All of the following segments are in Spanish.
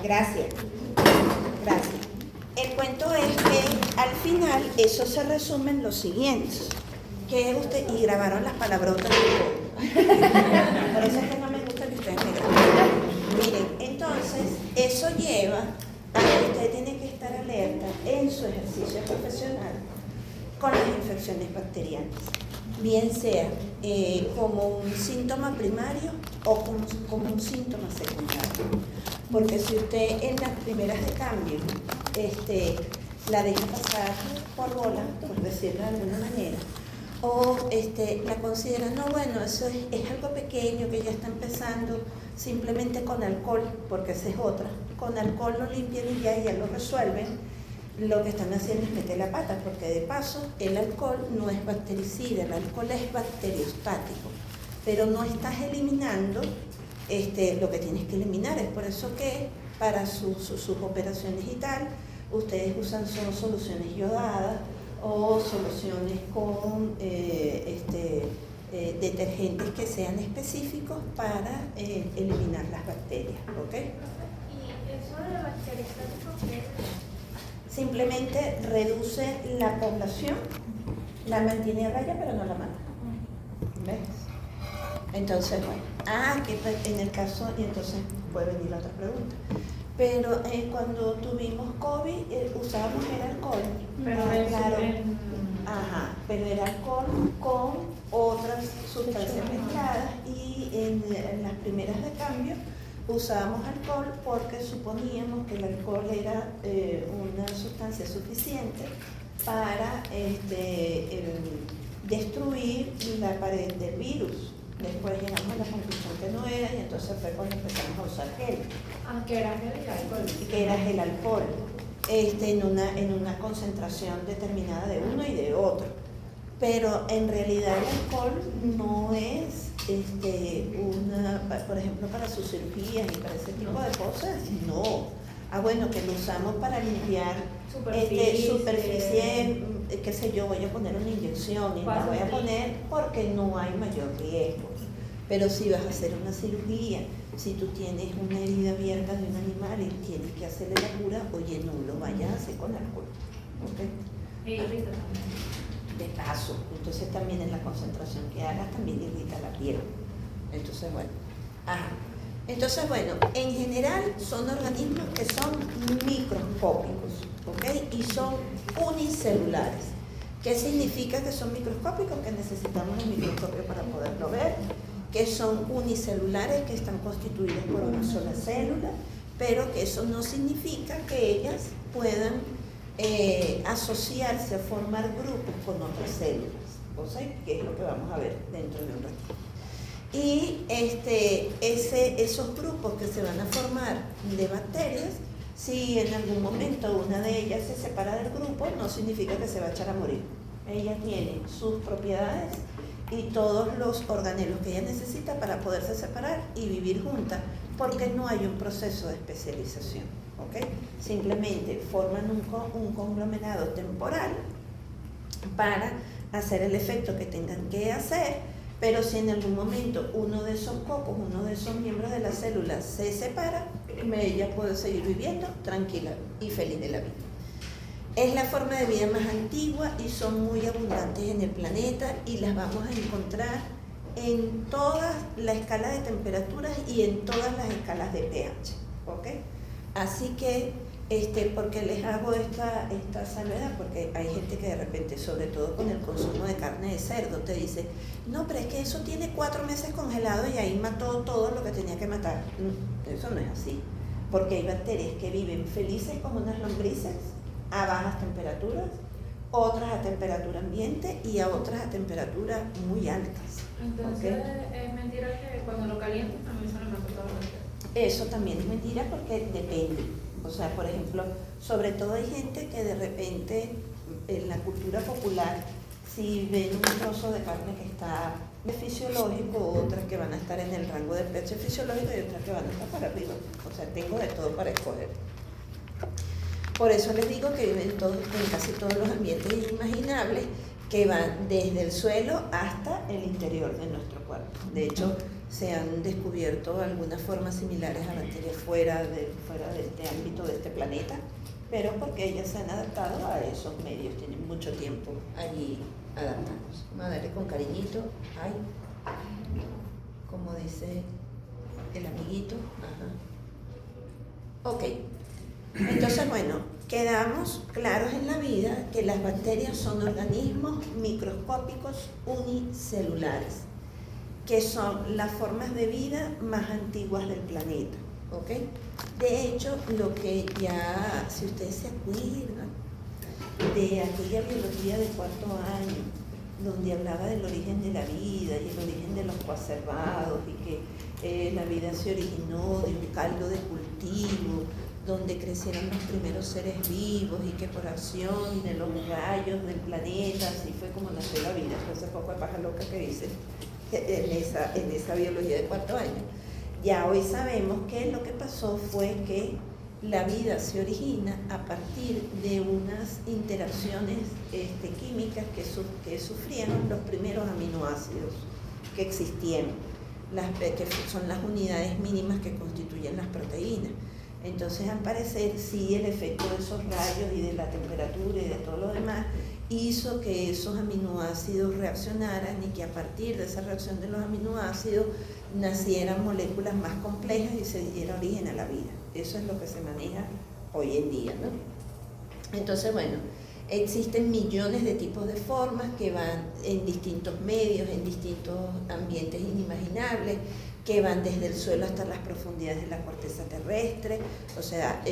Gracias. Gracias. El cuento es que al final eso se resume en lo siguiente. Que usted, y grabaron las palabrotas de todo. Por eso es que no me gusta que ustedes me graben. Miren, entonces, eso lleva a que usted tiene que estar alerta en su ejercicio profesional con las infecciones bacterianas, bien sea como un síntoma primario o como un síntoma secundario. Porque si usted en las primeras de cambio la deja pasar por bola, por decirlo de alguna manera, o la considera, no, bueno, eso es algo pequeño que ya está empezando, simplemente con alcohol, porque esa es otra, con alcohol lo limpian y ya lo resuelven, lo que están haciendo es meter la pata, porque de paso el alcohol no es bactericida, el alcohol es bacteriostático, pero no estás eliminando lo que tienes que eliminar. Es por eso que para sus operaciones y tal, ustedes usan soluciones yodadas o soluciones con detergentes que sean específicos para eliminar las bacterias, ¿ok? ¿Y eso de bacteriostático qué es? Simplemente reduce la población, la mantiene a raya pero no la mata. ¿Ves? Entonces, bueno, que en el caso, y entonces puede venir la otra pregunta. Pero cuando tuvimos COVID usábamos el alcohol. Pero claro. Pero era alcohol con otras sustancias mezcladas y en las primeras de cambio usábamos alcohol porque suponíamos que el alcohol era una sustancia suficiente para destruir la pared del virus. Después llegamos a la conclusión que no era y entonces fue cuando empezamos a usar gel. Que era gel y alcohol. Que era gel alcohol, en una concentración determinada de uno y de otro. Pero en realidad el alcohol no es por ejemplo, para sus cirugías y para ese tipo de cosas, no. Bueno, que lo usamos para limpiar superficie, qué sé yo, voy a poner una inyección y la voy a poner porque no hay mayor riesgo. Pero si vas a hacer una cirugía, si tú tienes una herida abierta de un animal y tienes que hacerle la cura, oye, no lo vayas a hacer con alcohol. ¿Okay? Y irrita también. De paso, entonces también en la concentración que hagas también irrita la piel. Entonces, bueno. Entonces, bueno, en general son organismos que son microscópicos, ¿ok? Y son unicelulares. ¿Qué significa que son microscópicos? Que necesitamos el microscopio para poderlo ver. Que son unicelulares, que están constituidos por una sola célula, pero que eso no significa que ellas puedan asociarse, a formar grupos con otras células, ¿ok? Que es lo que vamos a ver dentro de un ratito. Y esos grupos que se van a formar de bacterias, si en algún momento una de ellas se separa del grupo, no significa que se va a echar a morir. Ella tiene sus propiedades y todos los organelos que ella necesita para poderse separar y vivir juntas, porque no hay un proceso de especialización, ¿ok? Simplemente forman un conglomerado temporal para hacer el efecto que tengan que hacer. Pero si en algún momento uno de esos cocos, uno de esos miembros de la célula se separa, ella puede seguir viviendo tranquila y feliz de la vida. Es la forma de vida más antigua y son muy abundantes en el planeta y las vamos a encontrar en toda la escala de temperaturas y en todas las escalas de pH, ¿ok? Así que, porque les hago esta salvedad, porque hay gente que de repente, sobre todo con el consumo de carne de cerdo, te dice, no, pero es que eso tiene 4 meses congelado y ahí mató todo lo que tenía que matar. Eso no es así, porque hay bacterias que viven felices como unas lombrices a bajas temperaturas, otras a temperatura ambiente y a otras a temperaturas muy altas. Entonces, ¿es mentira que cuando lo calientan también se le mata todo lo que? Eso también es mentira porque depende. O sea, por ejemplo, sobre todo hay gente que de repente en la cultura popular, si ven un trozo de carne que está fisiológico, otras que van a estar en el rango del pH fisiológico y otras que van a estar para arriba. O sea, tengo de todo para escoger. Por eso les digo que viven en casi todos los ambientes inimaginables, que van desde el suelo hasta el interior de nuestro cuerpo. De hecho, se han descubierto algunas formas similares a bacterias fuera de este ámbito de este planeta, pero porque ellas se han adaptado a esos medios, tienen mucho tiempo allí adaptándose. Vamos a darle con cariñito, ay, como dice el amiguito, ajá. Ok, entonces bueno, quedamos claros en la vida que las bacterias son organismos microscópicos unicelulares, que son las formas de vida más antiguas del planeta, ¿ok? De hecho, lo que ya, si ustedes se acuerdan de aquella biología de cuarto año, donde hablaba del origen de la vida y el origen de los coacervados y que la vida se originó de un caldo de cultivo, donde crecieron los primeros seres vivos y que por acción de los rayos del planeta, así fue como nació la vida. Hace poco de paja loca que dice en esa biología de cuarto año. Ya hoy sabemos que lo que pasó fue que la vida se origina a partir de unas interacciones químicas que sufrieron los primeros aminoácidos que existieron, que son las unidades mínimas que constituyen las proteínas. Entonces, al parecer, sí, el efecto de esos rayos y de la temperatura y de todo lo demás hizo que esos aminoácidos reaccionaran y que a partir de esa reacción de los aminoácidos nacieran moléculas más complejas y se diera origen a la vida. Eso es lo que se maneja hoy en día, ¿no? Entonces, bueno, existen millones de tipos de formas que van en distintos medios, en distintos ambientes inimaginables, que van desde el suelo hasta las profundidades de la corteza terrestre, o sea,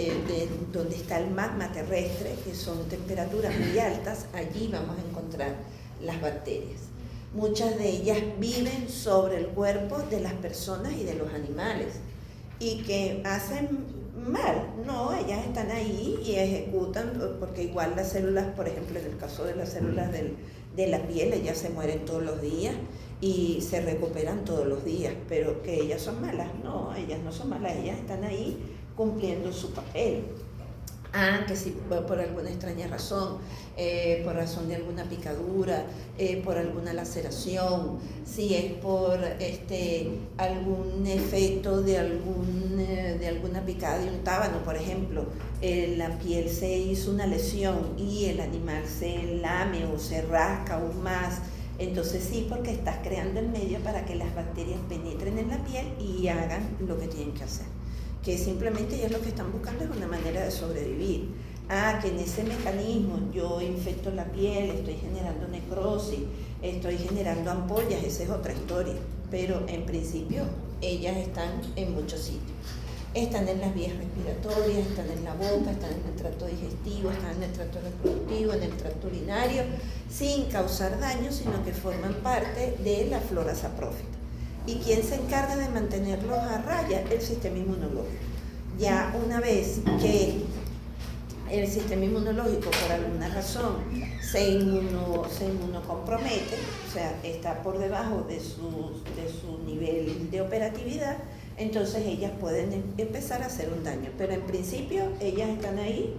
donde está el magma terrestre, que son temperaturas muy altas, allí vamos a encontrar las bacterias. Muchas de ellas viven sobre el cuerpo de las personas y de los animales, y que hacen mal, no, ellas están ahí y ejecutan, porque igual las células, por ejemplo, en el caso de las células de la piel, ellas se mueren todos los días y se recuperan todos los días, pero que ellas son malas, no, ellas no son malas, ellas están ahí cumpliendo su papel. Que si por alguna extraña razón, por razón de alguna picadura, por alguna laceración, si es por algún efecto de alguna picada de un tábano, por ejemplo, la piel se hizo una lesión y el animal se lame o se rasca aún más, entonces sí, porque estás creando el medio para que las bacterias penetren en la piel y hagan lo que tienen que hacer. Que simplemente ellos lo que están buscando es una manera de sobrevivir. Que en ese mecanismo yo infecto la piel, estoy generando necrosis, estoy generando ampollas, esa es otra historia. Pero en principio ellas están en muchos sitios. Están en las vías respiratorias, están en la boca, están en el tracto digestivo, están en el tracto reproductivo, en el tracto urinario, sin causar daño, sino que forman parte de la flora saprófita. ¿Y quién se encarga de mantenerlos a raya? El sistema inmunológico. Ya una vez que el sistema inmunológico por alguna razón se inmunocompromete, o sea, está por debajo de su nivel de operatividad, entonces ellas pueden empezar a hacer un daño. Pero en principio ellas están ahí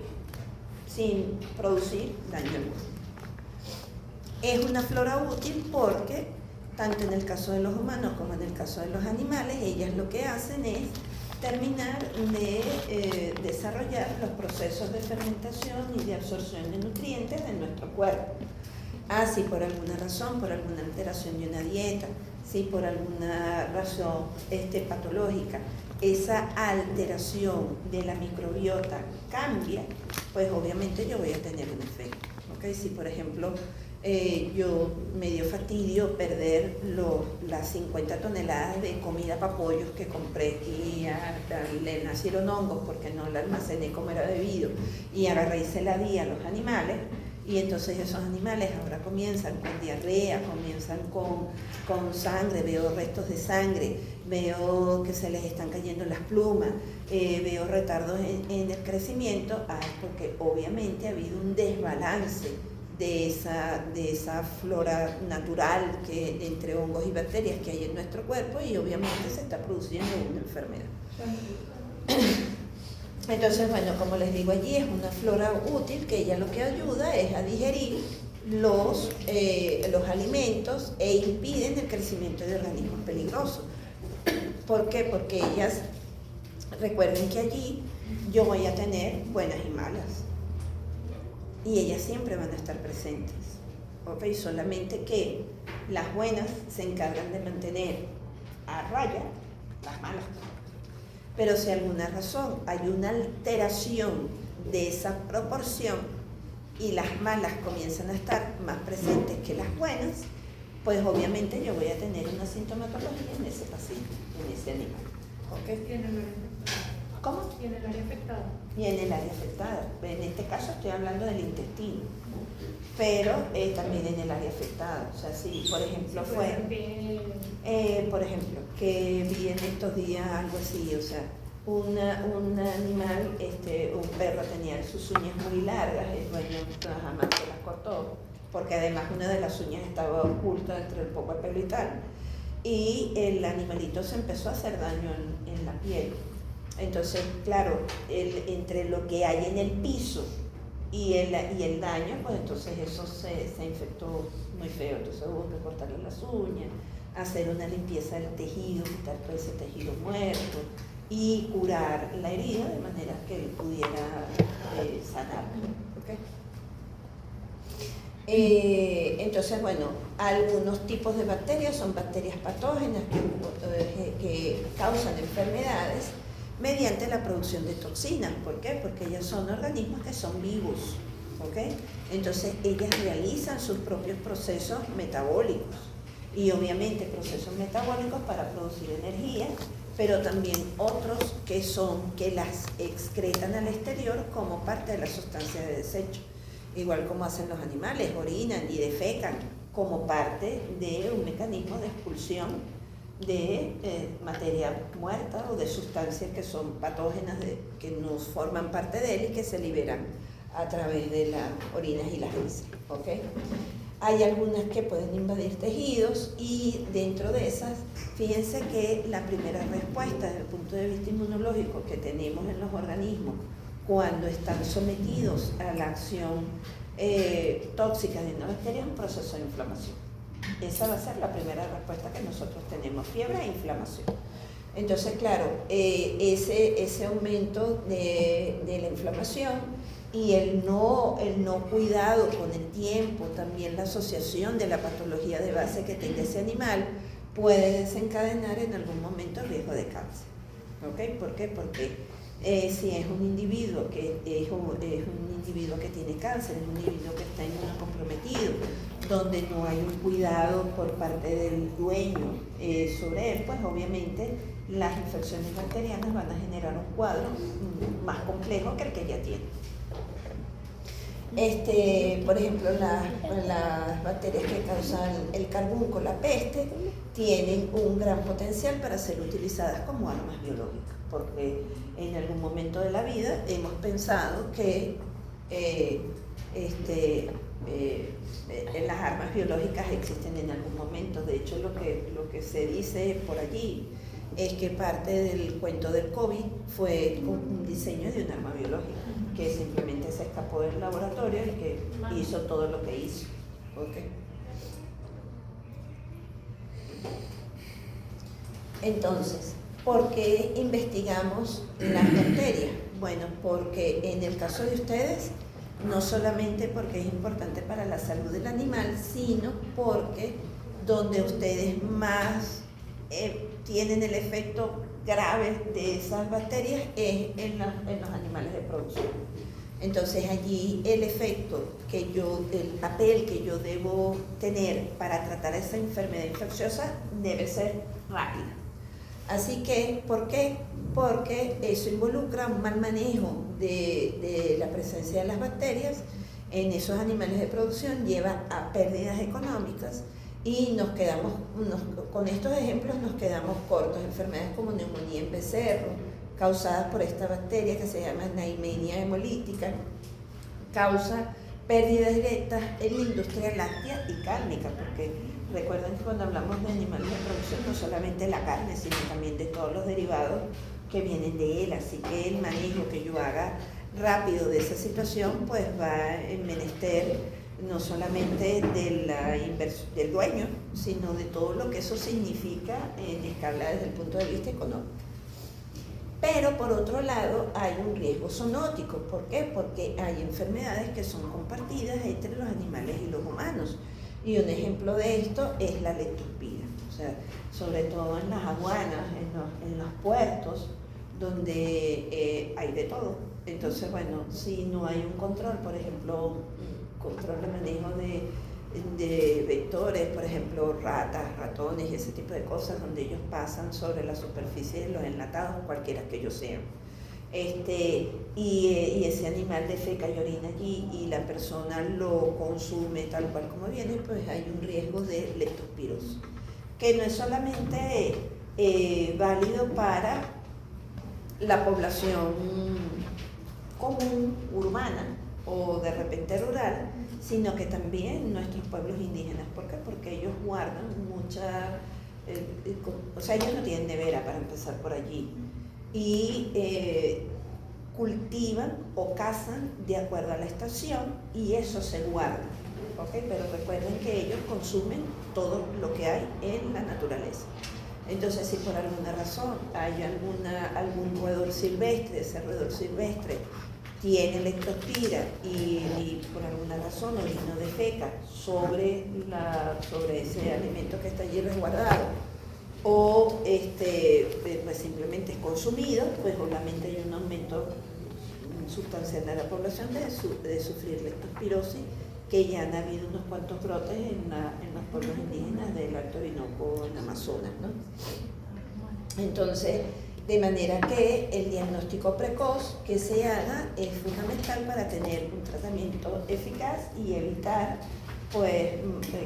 sin producir daño alguno. Es una flora útil porque tanto en el caso de los humanos como en el caso de los animales, ellas lo que hacen es terminar de desarrollar los procesos de fermentación y de absorción de nutrientes en nuestro cuerpo. Si por alguna razón, por alguna alteración de una dieta, si por alguna razón patológica, esa alteración de la microbiota cambia, pues obviamente yo voy a tener un efecto. ¿Okay? Si por ejemplo yo me dio fastidio perder las 50 toneladas de comida para pollos que compré y le nacieron hongos porque no la almacené como era debido y agarré y se la di a los animales, y entonces esos animales ahora comienzan con diarrea, comienzan con sangre, veo restos de sangre, veo que se les están cayendo las plumas, veo retardos en el crecimiento, porque obviamente ha habido un desbalance de esa flora natural entre hongos y bacterias que hay en nuestro cuerpo, y obviamente se está produciendo una enfermedad. Entonces, bueno, como les digo, allí es una flora útil que ella lo que ayuda es a digerir los alimentos e impiden el crecimiento de organismos peligrosos. ¿Por qué? Porque ellas, recuerden que allí yo voy a tener buenas y malas. Y ellas siempre van a estar presentes. ¿Ok? Solamente que las buenas se encargan de mantener a raya las malas. Pero si alguna razón hay una alteración de esa proporción y las malas comienzan a estar más presentes que las buenas, pues obviamente yo voy a tener una sintomatología en ese paciente, en ese animal. ¿Ok? Y en el área afectada. ¿Cómo? Y en el área afectada. Y en el área afectada. En este caso estoy hablando del intestino, pero también en el área afectada. O sea, si por ejemplo por ejemplo, que vi en estos días algo así, o sea, un animal, un perro tenía sus uñas muy largas, el dueño jamás se las cortó, porque además una de las uñas estaba oculta entre el poco de pelo y tal, y el animalito se empezó a hacer daño en la piel. Entonces, claro, entre lo que hay en el piso y el daño, pues entonces eso se infectó muy feo. Entonces hubo que cortarle las uñas, hacer una limpieza del tejido, quitar todo ese tejido muerto y curar la herida de manera que él pudiera sanar. ¿Okay? Entonces, bueno, algunos tipos de bacterias son bacterias patógenas que causan enfermedades mediante la producción de toxinas. ¿Por qué? Porque ellas son organismos que son vivos, ¿ok? Entonces ellas realizan sus propios procesos metabólicos y obviamente procesos metabólicos para producir energía, pero también otros que las excretan al exterior como parte de la sustancia de desecho, igual como hacen los animales, orinan y defecan como parte de un mecanismo de expulsión de materia muerta o de sustancias que son patógenas que nos forman parte de él y que se liberan a través de las orinas y las heces. ¿Okay? Hay algunas que pueden invadir tejidos y dentro de esas, fíjense que la primera respuesta desde el punto de vista inmunológico que tenemos en los organismos cuando están sometidos a la acción tóxica de una bacteria es un proceso de inflamación. Esa va a ser la primera respuesta que nosotros tenemos, fiebre e inflamación. Entonces, claro, ese aumento de la inflamación y el no cuidado con el tiempo, también la asociación de la patología de base que tenga ese animal, puede desencadenar en algún momento el riesgo de cáncer. ¿Okay? ¿Por qué? Porque si es un individuo que tiene cáncer, es un individuo que está inmunocomprometido, donde no hay un cuidado por parte del dueño sobre él, pues obviamente las infecciones bacterianas van a generar un cuadro más complejo que el que ya tiene. Por ejemplo, las bacterias que causan el carbunco, la peste, tienen un gran potencial para ser utilizadas como armas biológicas, porque en algún momento de la vida hemos pensado que las armas biológicas existen en algún momento. De hecho, lo que se dice por allí es que parte del cuento del COVID fue un diseño de un arma biológica, que simplemente se escapó del laboratorio y que hizo todo lo que hizo. ¿Okay? Entonces, ¿por qué investigamos las bacterias? Bueno, porque en el caso de ustedes, no solamente porque es importante para la salud del animal, sino porque donde ustedes más tienen el efecto grave de esas bacterias es en los animales de producción. Entonces allí el papel que yo debo tener para tratar esa enfermedad infecciosa debe ser rápida. Así que, ¿por qué? Porque eso involucra un mal manejo de la presencia de las bacterias en esos animales de producción, lleva a pérdidas económicas y con estos ejemplos nos quedamos cortos. Enfermedades como neumonía en becerro, causadas por esta bacteria que se llama Neisseria hemolítica, causa pérdidas directas en la industria láctea y cárnica, porque recuerden que cuando hablamos de animales de producción no solamente la carne, sino también de todos los derivados que vienen de él, así que el manejo que yo haga rápido de esa situación pues va en menester no solamente del dueño, sino de todo lo que eso significa en escala desde el punto de vista económico. Pero por otro lado hay un riesgo zoonótico. ¿Por qué? Porque hay enfermedades que son compartidas entre los animales y los humanos. Y un ejemplo de esto es la leptospira. O sea, sobre todo en las aduanas, en los puertos, donde hay de todo. Entonces, bueno, si no hay un control, por ejemplo, control de manejo de vectores, por ejemplo, ratas, ratones y ese tipo de cosas, donde ellos pasan sobre la superficie de los enlatados, cualquiera que ellos sean. Y ese animal defeca y orina allí y la persona lo consume tal cual como viene, pues hay un riesgo de leptospirosis, que no es solamente válido para la población común, urbana o de repente rural, sino que también nuestros pueblos indígenas. ¿Por qué? Porque ellos guardan mucha, o sea, ellos no tienen nevera para empezar por allí, y cultivan o cazan de acuerdo a la estación y eso se guarda, ¿okay? Pero recuerden que ellos consumen todo lo que hay en la naturaleza. Entonces, si por alguna razón hay algún roedor silvestre, ese roedor silvestre tiene leptospira y por alguna razón orina o defeca sobre ese alimento que está allí resguardado, o pues simplemente es consumido, pues obviamente hay un aumento sustancial de la población de sufrir leptospirosis, que ya han habido unos cuantos brotes en los pueblos indígenas del Alto Orinoco, en Amazonas, ¿no? Entonces, de manera que el diagnóstico precoz que se haga es fundamental para tener un tratamiento eficaz y evitar pues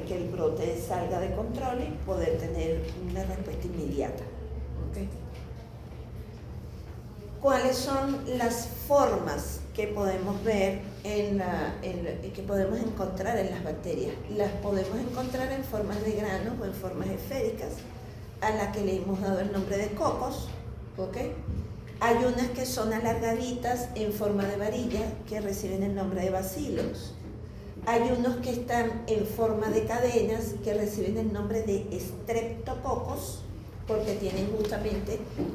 que el brote salga de control y poder tener una respuesta inmediata. ¿Okay? ¿Cuáles son las formas que podemos ver que podemos encontrar en las bacterias? Las podemos encontrar en formas de granos o en formas esféricas, a las que le hemos dado el nombre de cocos. ¿Okay? Hay unas que son alargaditas en forma de varilla, que reciben el nombre de bacilos. Hay unos que están en forma de cadenas, que reciben el nombre de streptococos, porque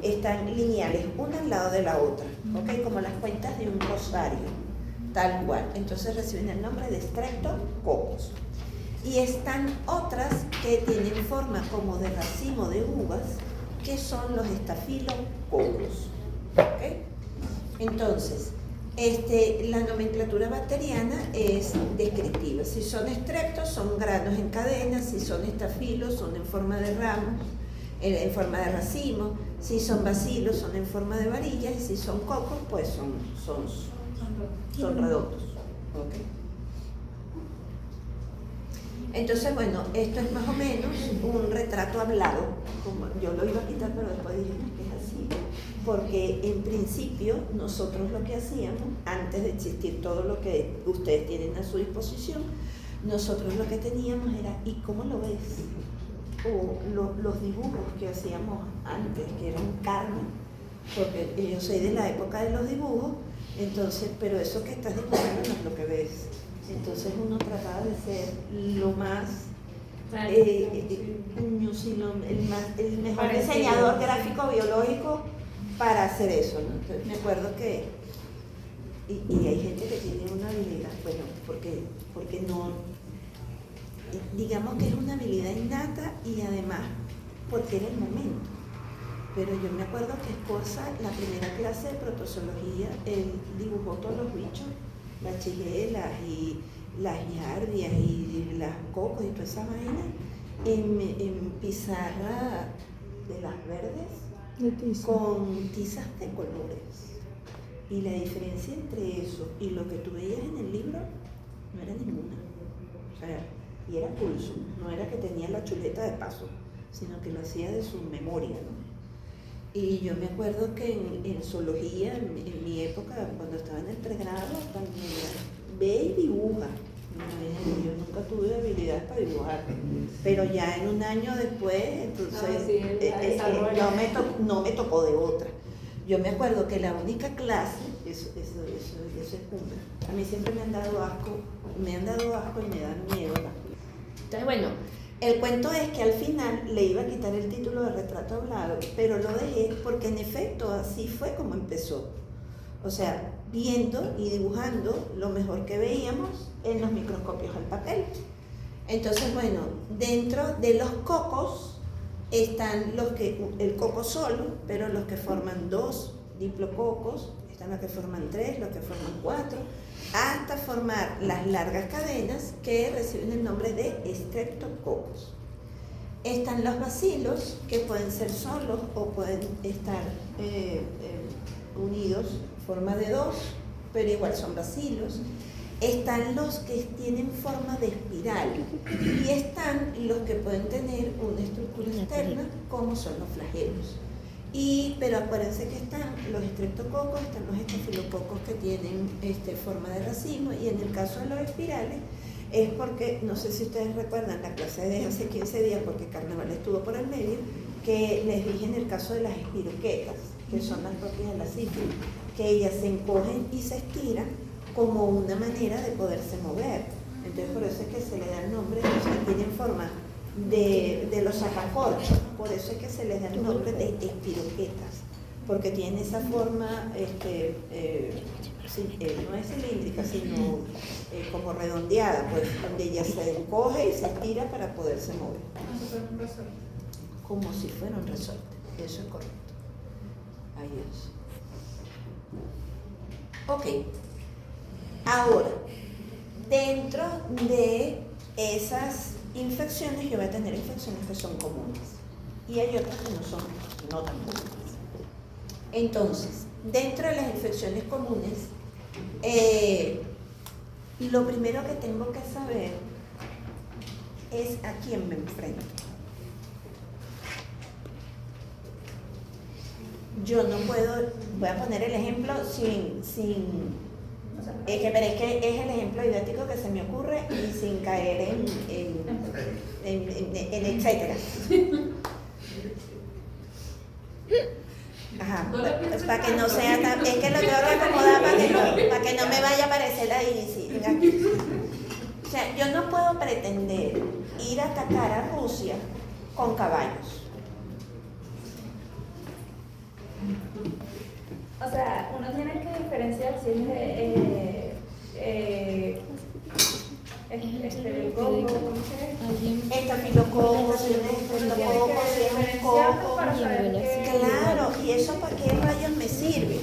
están lineales, una al lado de la otra, ¿okay? Como las cuentas de un rosario, tal cual. Entonces reciben el nombre de streptococos. Y están otras que tienen forma como de racimo de uvas, que son los estafilococos. ¿Okay? Entonces, la nomenclatura bacteriana es descriptiva. Si son estreptos, son granos en cadena; si son estafilos, son en forma de ramos, en forma de racimo; si son bacilos, son en forma de varillas; y si son cocos, pues son redondos. ¿Okay? Entonces, bueno, esto es más o menos un retrato hablado. Como yo lo iba a quitar, pero después dije que es así. Porque en principio nosotros lo que hacíamos, antes de existir todo lo que ustedes tienen a su disposición, nosotros lo que teníamos era ¿y cómo lo ves? O los dibujos que hacíamos antes, que eran carne, porque yo soy de la época de los dibujos, entonces, pero eso que estás dibujando no es lo que ves. Entonces uno trataba de ser lo más el mejor diseñador gráfico biológico para hacer eso, ¿no? Entonces me acuerdo que y hay gente que tiene una habilidad, bueno, porque no, digamos que es una habilidad innata, y además porque era el momento. Pero yo me acuerdo que Escorza, la primera clase de protozoología, él dibujó todos los bichos, las chiguelas y las yardias y las cocos y toda esa vaina en pizarra de las verdes con tizas de colores. Y la diferencia entre eso y lo que tú veías en el libro no era ninguna. O sea, y era pulso, no era que tenía la chuleta de paso, sino que lo hacía de su memoria, ¿no? Y yo me acuerdo que en zoología, en mi época, cuando estaba en el pregrado, también era, ve y dibuja. Yo nunca tuve habilidad para dibujar, pero ya en un año después, entonces no me tocó de otra. Yo me acuerdo que la única clase eso es cumbre. A mí siempre me han dado asco y me dan miedo. Entonces, bueno, el cuento es que al final le iba a quitar el título de retrato hablado, pero lo dejé porque en efecto así fue como empezó. O sea, viendo y dibujando lo mejor que veíamos en los microscopios al papel. Entonces, bueno, dentro de los cocos están el coco solo, pero los que forman 2 diplococos, están los que forman 3, los que forman 4, hasta formar las largas cadenas que reciben el nombre de estreptococos. Están los bacilos, que pueden ser solos o pueden estar unidos en forma de 2, pero igual son bacilos. Están los que tienen forma de espiral y están los que pueden tener una estructura externa, como son los flagelos. Pero acuérdense que están los estreptococos, están los estafilococos que tienen forma de racimo, y en el caso de los espirales es porque, no sé si ustedes recuerdan la clase de hace 15 días, porque Carnaval estuvo por el medio, que les dije en el caso de las espiroquetas, que son las propias de la sífilis, que ellas se encogen y se estiran como una manera de poderse mover. Entonces por eso es que se le da el nombre, o sea, tienen forma de los sacacorchos, por eso es que se les da el nombre de espiroquetas, porque tienen esa forma, no es cilíndrica, sino como redondeada, pues, donde ella se encoge y se estira para poderse mover. Como si fuera un resorte, eso es correcto. Ahí es. Ok. Ahora, dentro de esas infecciones yo voy a tener infecciones que son comunes y hay otras que no tan comunes. Entonces, dentro de las infecciones comunes, lo primero que tengo que saber es a quién me enfrento. Yo no puedo, voy a poner el ejemplo pero es que es el ejemplo didáctico que se me ocurre y sin caer en etcétera. Ajá, para que no sea tan, es que lo tengo que acomodar para que no me vaya a aparecer ahí. Sí, o sea, yo no puedo pretender ir a atacar a Rusia con caballos. O sea, uno tiene que diferenciar si es el coco, ¿cómo se llama? Estafilococos, si es un coco. Claro, ¿y eso para qué rayos me sirve?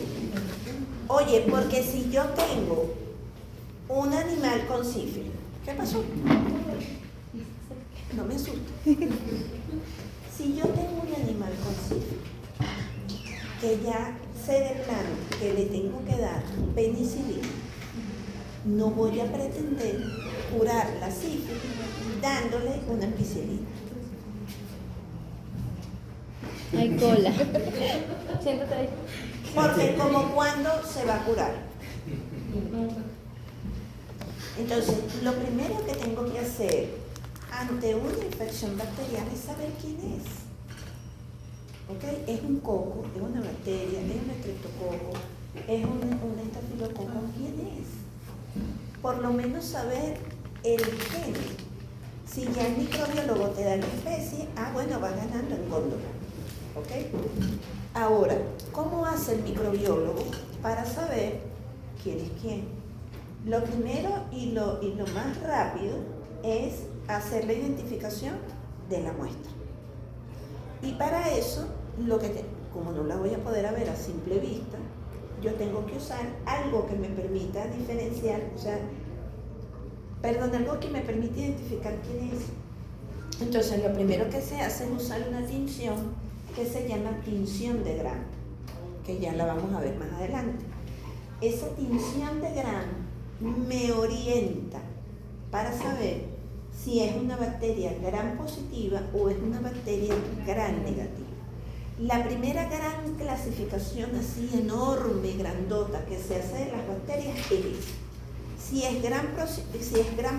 Oye, porque si yo tengo un animal con sífilis, ¿qué pasó? No me asusto. Si yo tengo un animal con sífilis, que ya sé de plano que le tengo que dar penicilina, no voy a pretender curar la sífilis dándole una ampicilina. Hay cola. Siéntate ahí. Porque como cuándo se va a curar. Entonces, lo primero que tengo que hacer ante una infección bacteriana es saber quién es. ¿Ok? Es un coco, es una bacteria, es un estreptococo, es un estafilococo. ¿Quién es? Por lo menos saber el gen. Si ya el microbiólogo te da la especie, bueno, vas ganando en góndola. ¿Ok? Ahora, ¿cómo hace el microbiólogo para saber quién es quién? Lo primero y lo más rápido es hacer la identificación de la muestra. Y para eso, como no la voy a poder ver a simple vista, yo tengo que usar algo que me permita diferenciar, algo que me permita identificar quién es. Entonces, lo primero que se hace es usar una tinción que se llama tinción de Gram, que ya la vamos a ver más adelante. Esa tinción de Gram me orienta para saber si es una bacteria Gram positiva o es una bacteria Gram negativa. La primera gran clasificación así enorme, grandota, que se hace de las bacterias es si es Gram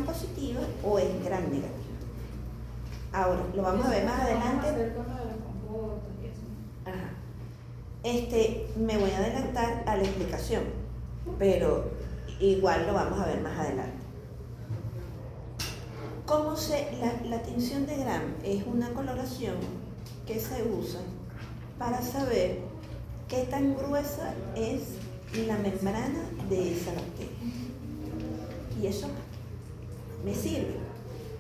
positiva o es Gram negativa. Ahora, lo vamos a ver más adelante. Ajá. Me voy a adelantar a la explicación. pero igual lo vamos a ver más adelante. La tinción de Gram es una coloración que se usa para saber qué tan gruesa es la membrana de esa bacteria. Y eso me sirve,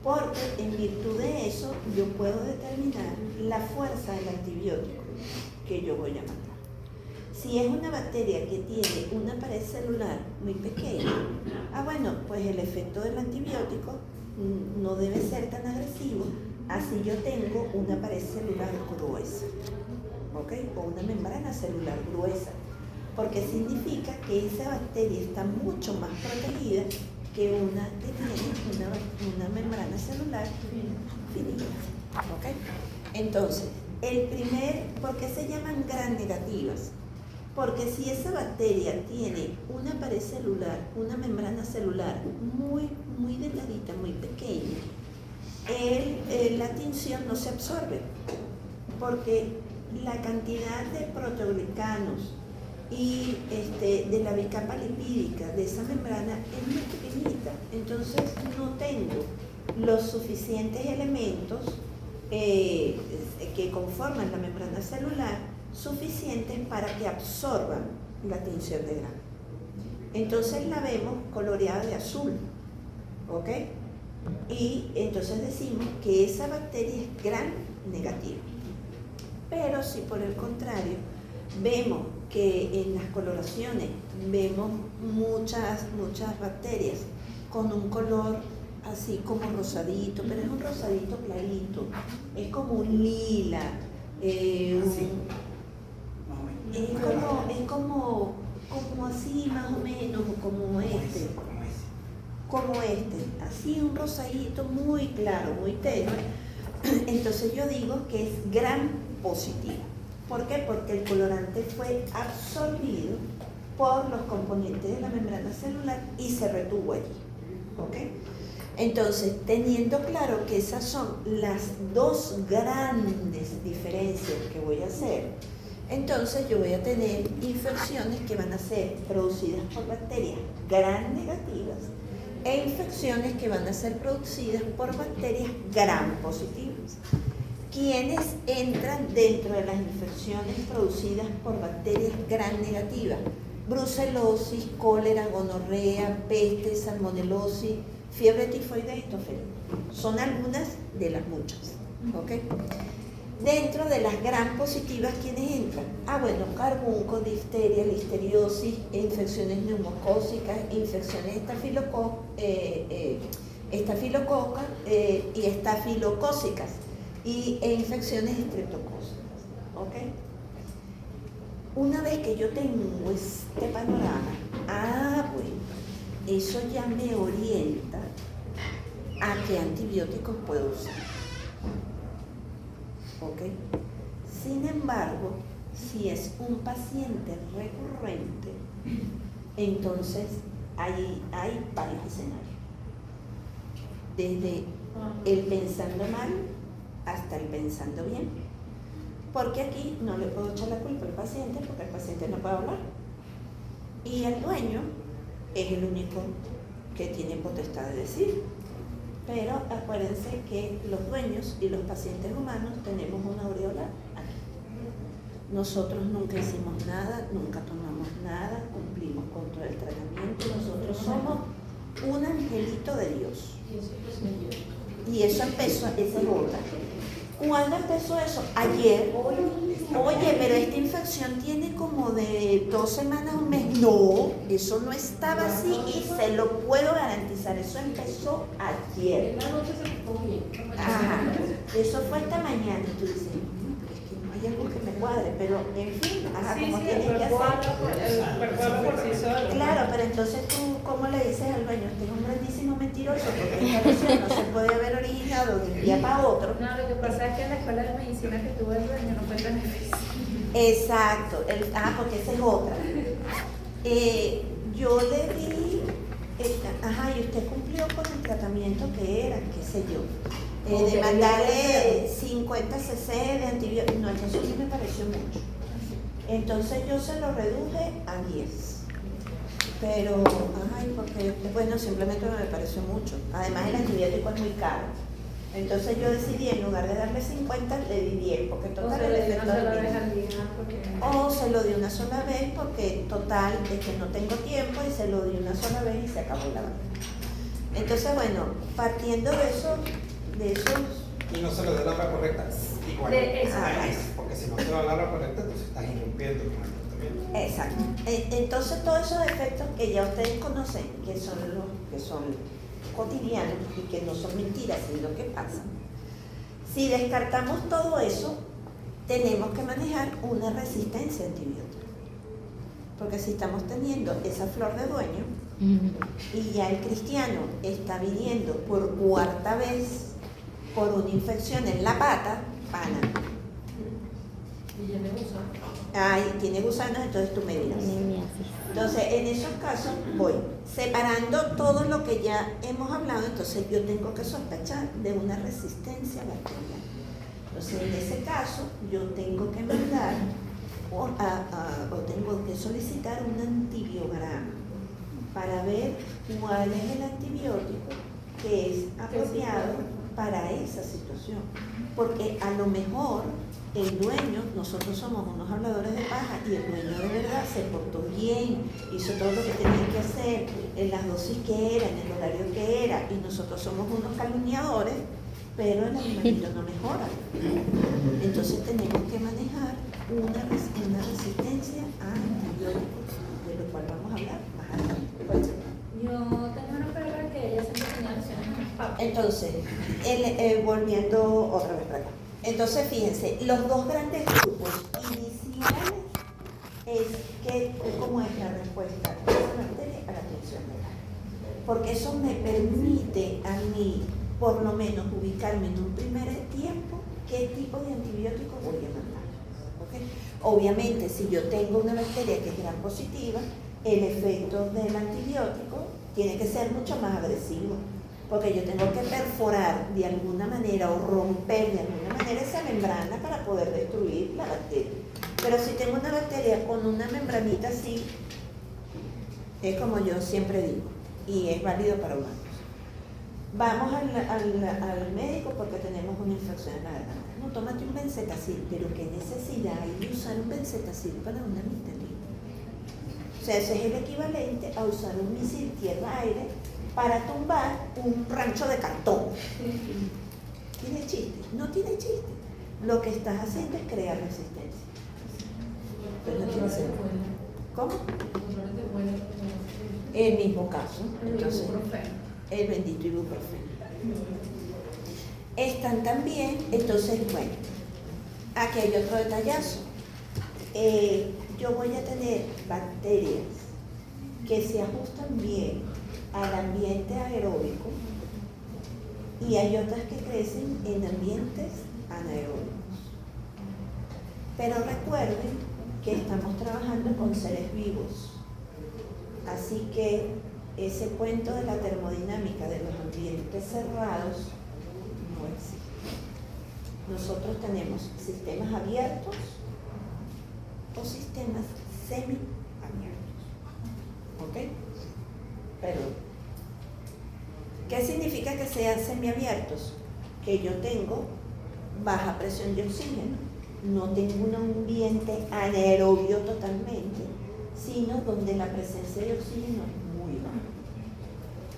porque en virtud de eso yo puedo determinar la fuerza del antibiótico que yo voy a mandar. Si es una bacteria que tiene una pared celular muy pequeña, bueno, pues el efecto del antibiótico no debe ser tan agresivo, así yo tengo una pared celular gruesa, ¿ok? O una membrana celular gruesa, porque significa que esa bacteria está mucho más protegida que una que tiene una membrana celular finita, ¿ok? Entonces, ¿por qué se llaman gram negativas? Porque si esa bacteria tiene una pared celular, una membrana celular muy, muy delgadita, muy pequeña, la tinción no se absorbe, porque la cantidad de proteoglicanos y de la bicapa lipídica de esa membrana es muy pequeñita, entonces no tengo los suficientes elementos que conforman la membrana celular suficientes para que absorban la tinción de Gram. Entonces la vemos coloreada de azul, ¿ok? Y entonces decimos que esa bacteria es Gram negativa. Pero si por el contrario vemos que en las coloraciones vemos muchas bacterias con un color así como rosadito, pero es un rosadito clarito, es como un lila, es como así más o menos, como así un rosadito muy claro, muy tenue. Entonces yo digo que es Gram positiva. ¿Por qué? Porque el colorante fue absorbido por los componentes de la membrana celular y se retuvo allí, ¿ok? Entonces, teniendo claro que esas son las dos grandes diferencias que voy a hacer, entonces yo voy a tener infecciones que van a ser producidas por bacterias gram negativas e infecciones que van a ser producidas por bacterias gram positivas. ¿Quiénes entran dentro de las infecciones producidas por bacterias gram negativas? Brucelosis, cólera, gonorrea, peste, salmonelosis, fiebre tifoidea y toferina. Son algunas de las muchas, ¿ok? Dentro de las gram positivas, ¿quiénes entran? Bueno, carbunco, difteria, listeriosis, infecciones neumocócicas, infecciones estafilococas y estafilocócicas e infecciones estreptocócicas, ¿ok? Una vez que yo tengo este panorama, bueno, eso ya me orienta a qué antibióticos puedo usar. ¿Ok? Sin embargo, si es un paciente recurrente, entonces hay varios escenarios. Desde el pensando mal hasta el pensando bien. Porque aquí no le puedo echar la culpa al paciente porque el paciente no puede hablar. Y el dueño es el único que tiene potestad de decir. Pero acuérdense que los dueños y los pacientes humanos tenemos una aureola aquí. Nosotros nunca hicimos nada, nunca tomamos nada, cumplimos con todo el tratamiento. Nosotros somos un angelito de Dios. Y eso empezó, esa es otra. ¿Cuándo empezó eso? Ayer. Oye, pero esta infección tiene como de 2 semanas, un mes. No, eso no estaba así y se lo puedo garantizar. Eso empezó ayer. En la noche se puso bien. Ajá. Eso fue esta mañana. Y tú dices, pero es que no hay algo que me cuadre. Pero, en fin, como tienes que hacer. Por sí solo. Claro, pero entonces tú, ¿cómo le dices al dueño? Usted es un grandísimo mentiroso porque esta lesión no se puede haber originado de un día para otro. No, lo que pasa es que en la escuela de medicina que tuvo el dueño no fue tan difícil. Exacto, porque esa es otra. Yo le di, y usted cumplió con el tratamiento que era, qué sé yo, de mandarle 50 cc de antibióticos. No, eso sí me pareció mucho. Entonces yo se lo reduje a 10. pero, ay, porque, bueno, simplemente me pareció mucho. Además, el antibiótico es muy caro. Entonces yo decidí, en lugar de darle 50, le di 10, porque total el efecto es el mismo. O se lo di una sola vez, porque total es que no tengo tiempo, y se lo di una sola vez y se acabó la vacuna. Entonces, bueno, partiendo de esos Y no se le da la hora correcta, igual. Porque si no se da la hora correcta, entonces estás irrumpiendo con el tratamiento. Exacto. Entonces todos esos efectos que ya ustedes conocen, que son los que son cotidianos y que no son mentiras, sino que pasan. Si descartamos todo eso, tenemos que manejar una resistencia antibiótica. Porque si estamos teniendo esa flor de dueño y ya el cristiano está viniendo por cuarta vez por una infección en la pata, pana. Y tiene gusano. Ay, tiene gusanos, entonces tú me dirás. Entonces, en esos casos voy separando todo lo que ya hemos hablado, entonces yo tengo que sospechar de una resistencia bacteriana. Entonces, en ese caso, yo tengo que mandar o tengo que solicitar un antibiograma para ver cuál es el antibiótico que es apropiado para esa situación. Porque a lo mejor el dueño, nosotros somos unos habladores de paja y el dueño de verdad se portó bien, hizo todo lo que tenía que hacer, en las dosis que era, en el horario que era, y nosotros somos unos calumniadores, pero el animalito no mejora. Entonces tenemos que manejar una resistencia a antibióticos, de lo cual vamos a hablar más adelante. Yo tenía una perra que ella siempre tenía lesiones en las patas. Entonces, volviendo otra vez para acá. Entonces, fíjense, los dos grandes grupos iniciales es cómo es la respuesta de esa bacteria a la tensión renal. Porque eso me permite a mí, por lo menos, ubicarme en un primer tiempo qué tipo de antibiótico voy a mandar. ¿Okay? Obviamente, si yo tengo una bacteria que es gram positiva, el efecto del antibiótico tiene que ser mucho más agresivo. Porque yo tengo que perforar de alguna manera o romper de alguna manera esa membrana para poder destruir la bacteria. Pero si tengo una bacteria con una membranita así, es como yo siempre digo, y es válido para humanos. Vamos al médico porque tenemos una infección en la garganta. No, tómate un benzetacil, pero ¿qué necesidad hay de usar un benzetacil para una amigdalina? O sea, ese es el equivalente a usar un misil tierra-aire para tumbar un rancho de cartón. ¿Tiene chiste? No tiene chiste. Lo que estás haciendo es crear resistencia. Pero no tiene sentido. ¿Cómo? El mismo caso. Entonces, el bendito ibuprofeno. Están también, entonces, bueno, aquí hay otro detallazo. Yo voy a tener bacterias que se ajustan bien al ambiente aeróbico y hay otras que crecen en ambientes anaeróbicos. Pero recuerden que estamos trabajando con seres vivos, así que ese cuento de la termodinámica de los ambientes cerrados no existe. Nosotros tenemos sistemas abiertos o sistemas semiabiertos. ¿Ok? Perdón. ¿Qué significa que sean semiabiertos? Que yo tengo baja presión de oxígeno, no tengo un ambiente anaerobio totalmente, sino donde la presencia de oxígeno es muy baja.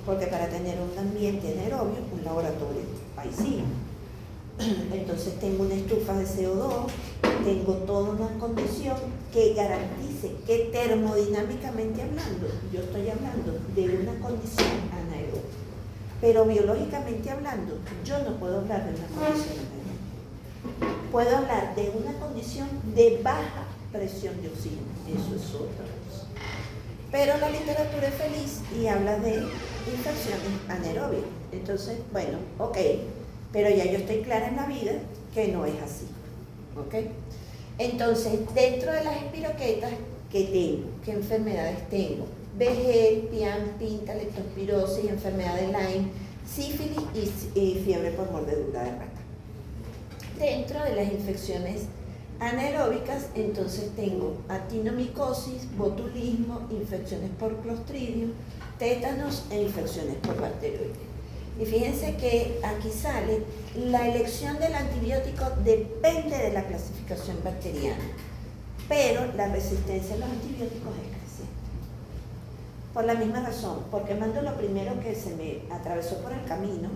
Porque para tener un ambiente anaerobio, un laboratorio paisino. Entonces tengo una estufa de CO2, tengo toda una condición que garantice que termodinámicamente hablando, yo estoy hablando de una condición anaerobia. Pero biológicamente hablando, yo no puedo hablar de una condición anaerobia. Puedo hablar de una condición de baja presión de oxígeno, eso es otra cosa. Pero la literatura es feliz y habla de infecciones anaerobias. Entonces, bueno, ok, pero ya yo estoy clara en la vida que no es así. ¿Ok? Entonces, dentro de las espiroquetas, ¿qué tengo? ¿Qué enfermedades tengo? Vejez, pian, pinta, leptospirosis, enfermedad de Lyme, sífilis y fiebre por mordedura de rata. Dentro de las infecciones anaeróbicas, entonces tengo actinomicosis, botulismo, infecciones por clostridio, tétanos e infecciones por bacteroides. Y fíjense que aquí sale, la elección del antibiótico depende de la clasificación bacteriana, pero la resistencia a los antibióticos es creciente. Por la misma razón, porque mando lo primero que se me atravesó por el camino,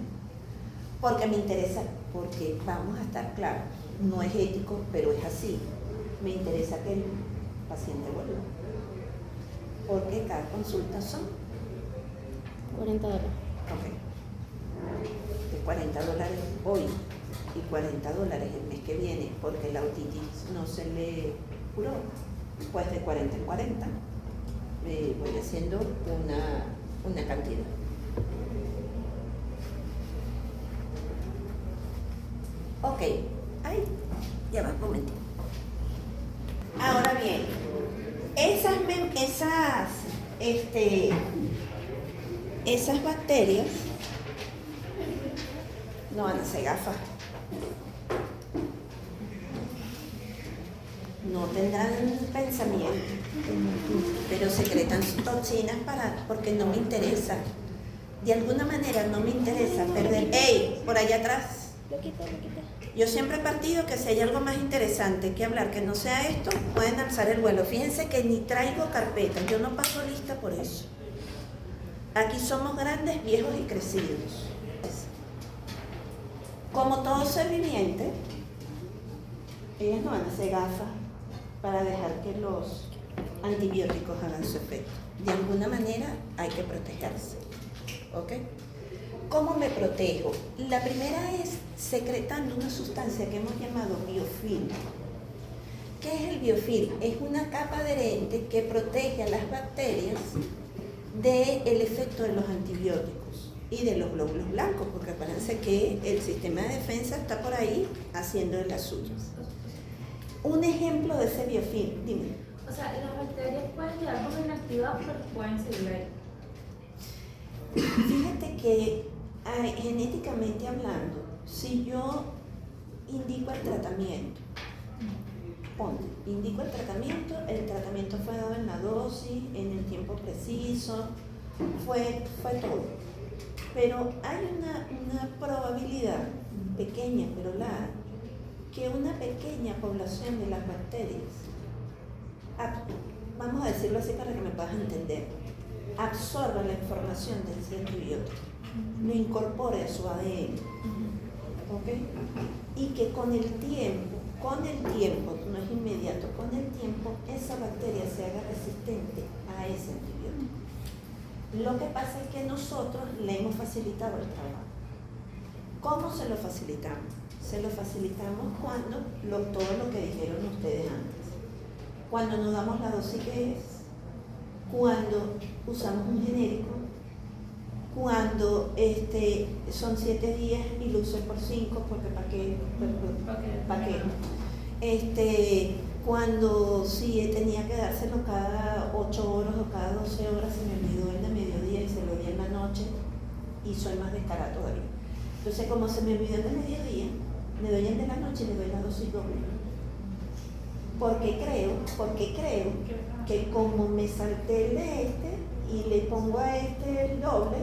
porque me interesa, porque vamos a estar claros, no es ético, pero es así. Me interesa que el paciente vuelva, porque cada consulta son $40. ok, de $40 hoy y $40 el mes que viene, porque la otitis no se le curó, pues de 40 en 40 voy haciendo una cantidad. Ok, ahí, ya va, un momentito. Ahora bien, esas bacterias no van a ser gafas. No tendrán pensamiento, pero secretan toxinas porque no me interesa. De alguna manera no me interesa perder. ¡Ey! Por allá atrás. Lo quita. Yo siempre he partido que si hay algo más interesante que hablar que no sea esto, pueden alzar el vuelo. Fíjense que ni traigo carpeta, yo no paso lista por eso. Aquí somos grandes, viejos y crecidos. Como todo ser viviente, ellas no van a hacer gafas para dejar que los antibióticos hagan su efecto. De alguna manera hay que protegerse. ¿Ok? ¿Cómo me protejo? La primera es secretando una sustancia que hemos llamado biofilm. ¿Qué es el biofilm? Es una capa adherente que protege a las bacterias del efecto de los antibióticos y de los glóbulos blancos, porque acuérdense que el sistema de defensa está por ahí haciendo de las suyas. Un ejemplo de ese biofilm, dime. O sea, las bacterias pueden quedar como inactivadas, pero pueden seguir ahí. Fíjate que genéticamente hablando, si yo indico el tratamiento, indico el tratamiento fue dado en la dosis, en el tiempo preciso, fue todo. Pero hay una probabilidad pequeña, pero la hay, que una pequeña población de las bacterias, vamos a decirlo así para que me puedas entender, absorba la información de ese antibiótico, lo incorpore a su ADN, ¿ok? Y que con el tiempo, no es inmediato, con el tiempo esa bacteria se haga resistente a ese antibiótico. Lo que pasa es que nosotros le hemos facilitado el trabajo. ¿Cómo se lo facilitamos? Se lo facilitamos cuando, todo lo que dijeron ustedes antes, cuando nos damos la dosis que es, cuando usamos un genérico, cuando son 7 días y lo usé por 5, porque ¿para qué? Cuando sí tenía que dárselo cada 8 horas o cada 12 horas, se me olvidó el de mediodía y se lo di en la noche y soy más descarada todavía. Entonces, como se me olvidó el de mediodía, le doy el de la noche y le doy la dosis doble. Porque creo que como me salté el de y le pongo a el doble,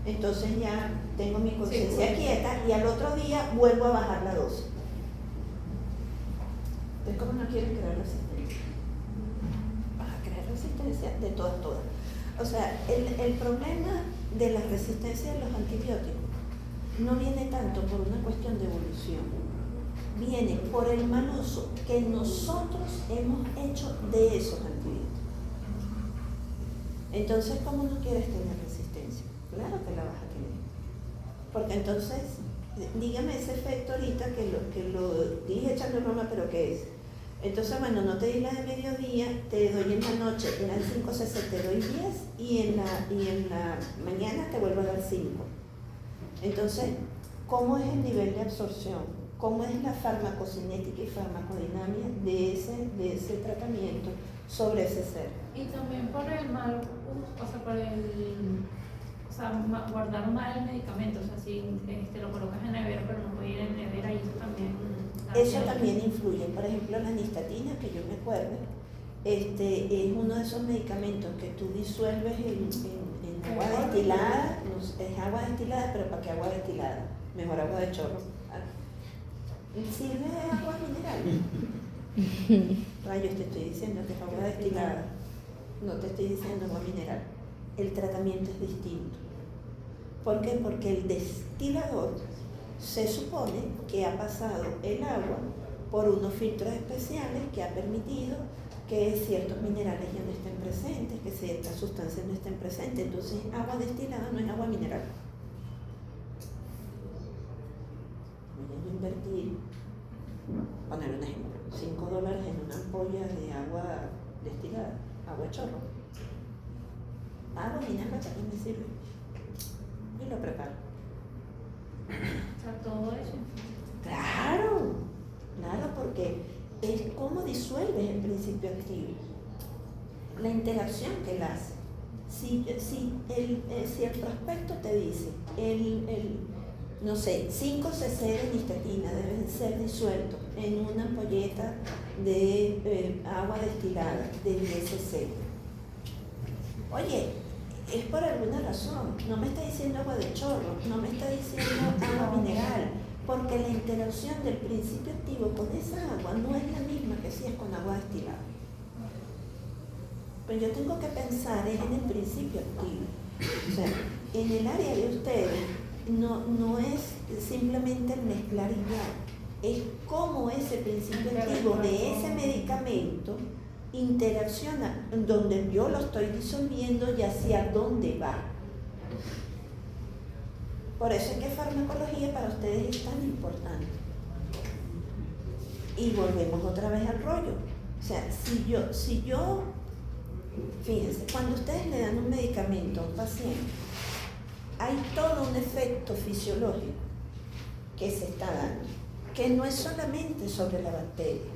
entonces ya tengo mi conciencia quieta y al otro día vuelvo a bajar la dosis. Entonces, ¿cómo no quieren crear resistencia? Vas a crear resistencia de todas. O sea, el problema de la resistencia de los antibióticos no viene tanto por una cuestión de evolución, viene por el mal uso que nosotros hemos hecho de esos antibióticos. Entonces, ¿cómo no quieres tener resistencia? Claro que la vas a tener. Porque entonces, dígame ese efecto ahorita que lo dije echando broma, pero ¿qué es? Entonces, bueno, no te di la de mediodía, te doy en la noche, eran 5 cc, te doy 10 y en la mañana te vuelvo a dar 5. Entonces, ¿cómo es el nivel de absorción? ¿Cómo es la farmacocinética y farmacodinámica de ese tratamiento sobre ese ser? Y también por el mal, o sea, por el sea, guardar mal el medicamento, o sea, si lo colocas en nevera, pero no puede ir en nevera, y eso también... Eso también influye. Por ejemplo, la nistatina, que yo me acuerdo, es uno de esos medicamentos que tú disuelves en agua destilada. No, es agua destilada, pero ¿para qué agua destilada? Mejor agua de chorro. ¿Sirve agua mineral? Rayos, te estoy diciendo que es agua destilada. No te estoy diciendo agua mineral. El tratamiento es distinto. ¿Por qué? Porque el destilador se supone que ha pasado el agua por unos filtros especiales que ha permitido que ciertos minerales ya no estén presentes, que ciertas sustancias no estén presentes. Entonces, agua destilada no es agua mineral. Voy a invertir, poner un ejemplo, $5 en una ampolla de agua destilada, agua de chorro. Agua mineral también me sirve. Y lo preparo. O sea, todo eso. Claro, porque es cómo disuelves el principio activo, la interacción que él hace. Si el prospecto te dice, no sé, 5 cc de nistatina deben ser disueltos en una ampolleta de agua destilada de 10 cc. Oye, es por alguna razón, no me está diciendo agua de chorro, no me está diciendo agua mineral, porque la interacción del principio activo con esa agua no es la misma que si es con agua destilada. Pero yo tengo que pensar en el principio activo. O sea, en el área de ustedes no es simplemente el mezclar y ya, es cómo ese principio activo de ese medicamento interacciona donde yo lo estoy disolviendo y hacia dónde va. Por eso es que farmacología para ustedes es tan importante. Y volvemos otra vez al rollo. O sea, si yo, fíjense, cuando ustedes le dan un medicamento a un paciente, hay todo un efecto fisiológico que se está dando, que no es solamente sobre la bacteria,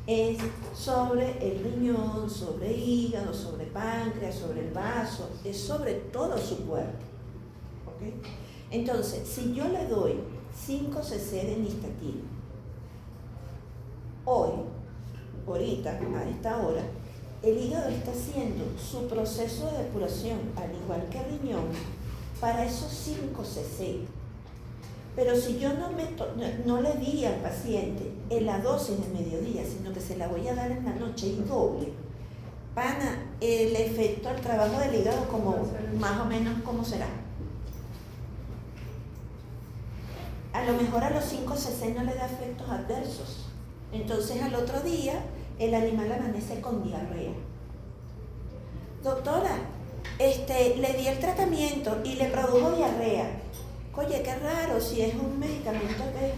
es sobre el riñón, sobre el hígado, sobre el páncreas, sobre el vaso, es sobre todo su cuerpo. ¿Okay? Entonces, si yo le doy 5 cc de nistatina, ahorita, a esta hora, el hígado está haciendo su proceso de depuración, al igual que el riñón, para esos 5 cc. Pero si yo no le di al paciente en la dosis de mediodía, sino que se la voy a dar en la noche y doble, el efecto al trabajo del hígado, como más o menos, ¿cómo será? A lo mejor a los 5 cc no le da efectos adversos. Entonces al otro día el animal amanece con diarrea. Doctora, le di el tratamiento y le produjo diarrea. Oye, qué raro, si es un medicamento que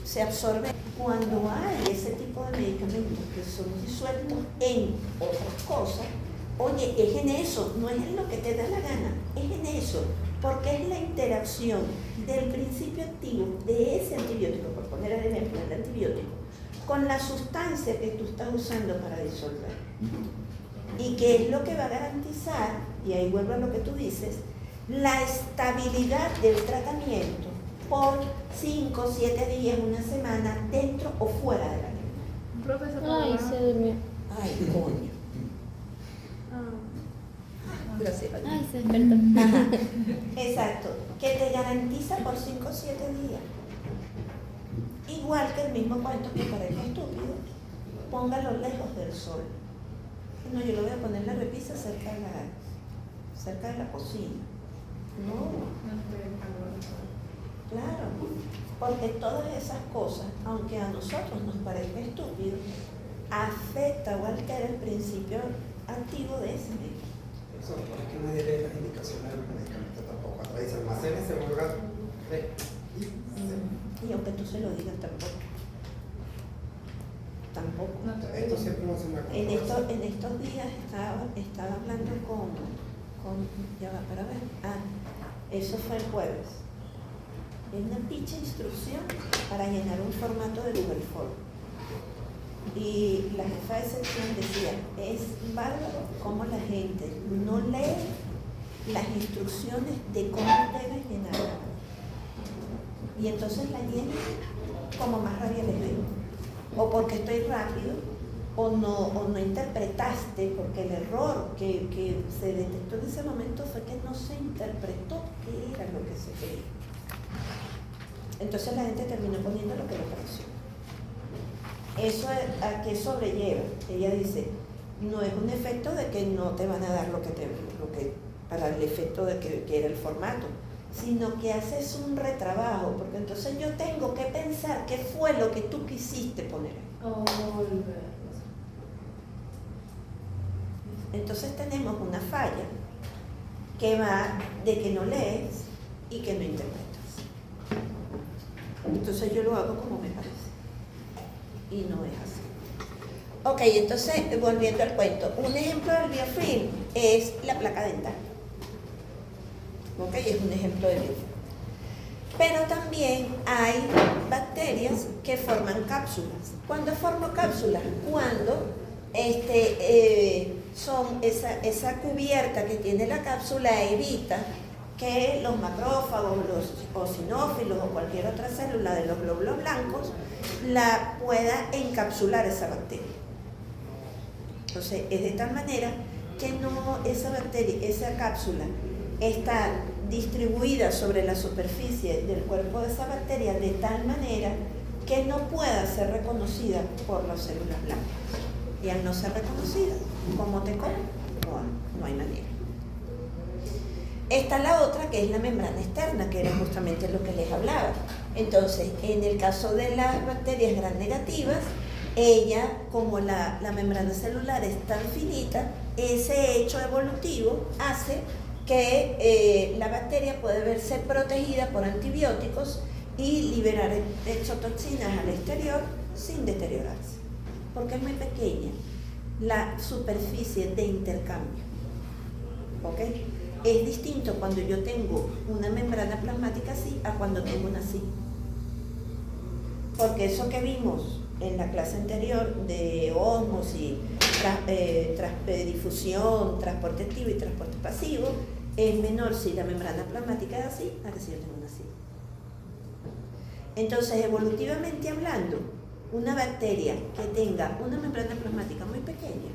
se absorbe. Cuando hay ese tipo de medicamentos que son disueltos en otras cosas, oye, es en eso, no es en lo que te da la gana, es en eso, porque es la interacción del principio activo de ese antibiótico, por poner el ejemplo del antibiótico, con la sustancia que tú estás usando para disolver. Y que es lo que va a garantizar, y ahí vuelvo a lo que tú dices, la estabilidad del tratamiento por 5, 7 días, una semana, dentro o fuera de la clínica. Profesor, Ay, se durmió. Ay, coño. Gracias. Ay, se despertó. Ajá. Exacto, que te garantiza por 5 o 7 días. Igual que el mismo cuento que parezca estúpido, póngalo lejos del sol. No, yo lo voy a poner en la repisa cerca de la cocina. No, claro, porque todas esas cosas, aunque a nosotros nos parezca estúpido, afecta o altera el principio activo de ese medicamento. Eso es que nadie lee las indicaciones de los medicamentos tampoco. Cuando dice almacénese en un lugar fresco. Y aunque tú se lo digas, tampoco. Esto siempre va a ser una controversia. En estos días estaba hablando con ya va para ver. Eso fue el jueves. Es una picha instrucción para llenar un formato de Google Form. Y la jefa de sección decía, es bárbaro cómo la gente no lee las instrucciones de cómo debes llenarla. Y entonces la lleno como más rabia les doy. O porque estoy rápido, o no interpretaste, porque el error que se detectó en ese momento fue que no se interpretó qué era lo que se quería. Entonces la gente terminó poniendo lo que le pareció. Eso a qué sobrelleva. Ella dice, no es un efecto de que no te van a dar lo que para el efecto de que era el formato, sino que haces un retrabajo, porque entonces yo tengo que pensar qué fue lo que tú quisiste poner. Entonces tenemos una falla que va de que no lees y que no interpretas. Entonces yo lo hago como me parece. Y no es así. Ok, entonces volviendo al cuento, un ejemplo del biofilm es la placa dental. Ok, es un ejemplo de biofilm. Pero también hay bacterias que forman cápsulas. ¿Cuándo formo cápsulas? Cuando son esa cubierta que tiene la cápsula evita que los macrófagos, los eosinófilos o cualquier otra célula de los glóbulos blancos la pueda encapsular esa bacteria. Entonces, es de tal manera que no esa bacteria, esa cápsula está distribuida sobre la superficie del cuerpo de esa bacteria de tal manera que no pueda ser reconocida por las células blancas. Y al no ser reconocida, ¿cómo te come? No hay manera. Está la otra, que es la membrana externa, que era justamente lo que les hablaba. Entonces, en el caso de las bacterias gram negativas, ella, como la membrana celular es tan finita, ese hecho evolutivo hace que la bacteria puede verse protegida por antibióticos y liberar exotoxinas al exterior sin deteriorarse, porque es muy pequeña la superficie de intercambio. ¿Ok? Es distinto cuando yo tengo una membrana plasmática así a cuando tengo una así. Porque eso que vimos en la clase anterior de ósmosis, difusión, transporte activo y transporte pasivo, es menor si la membrana plasmática es así a que si yo tengo una así. Entonces, evolutivamente hablando, una bacteria que tenga una membrana plasmática muy pequeña,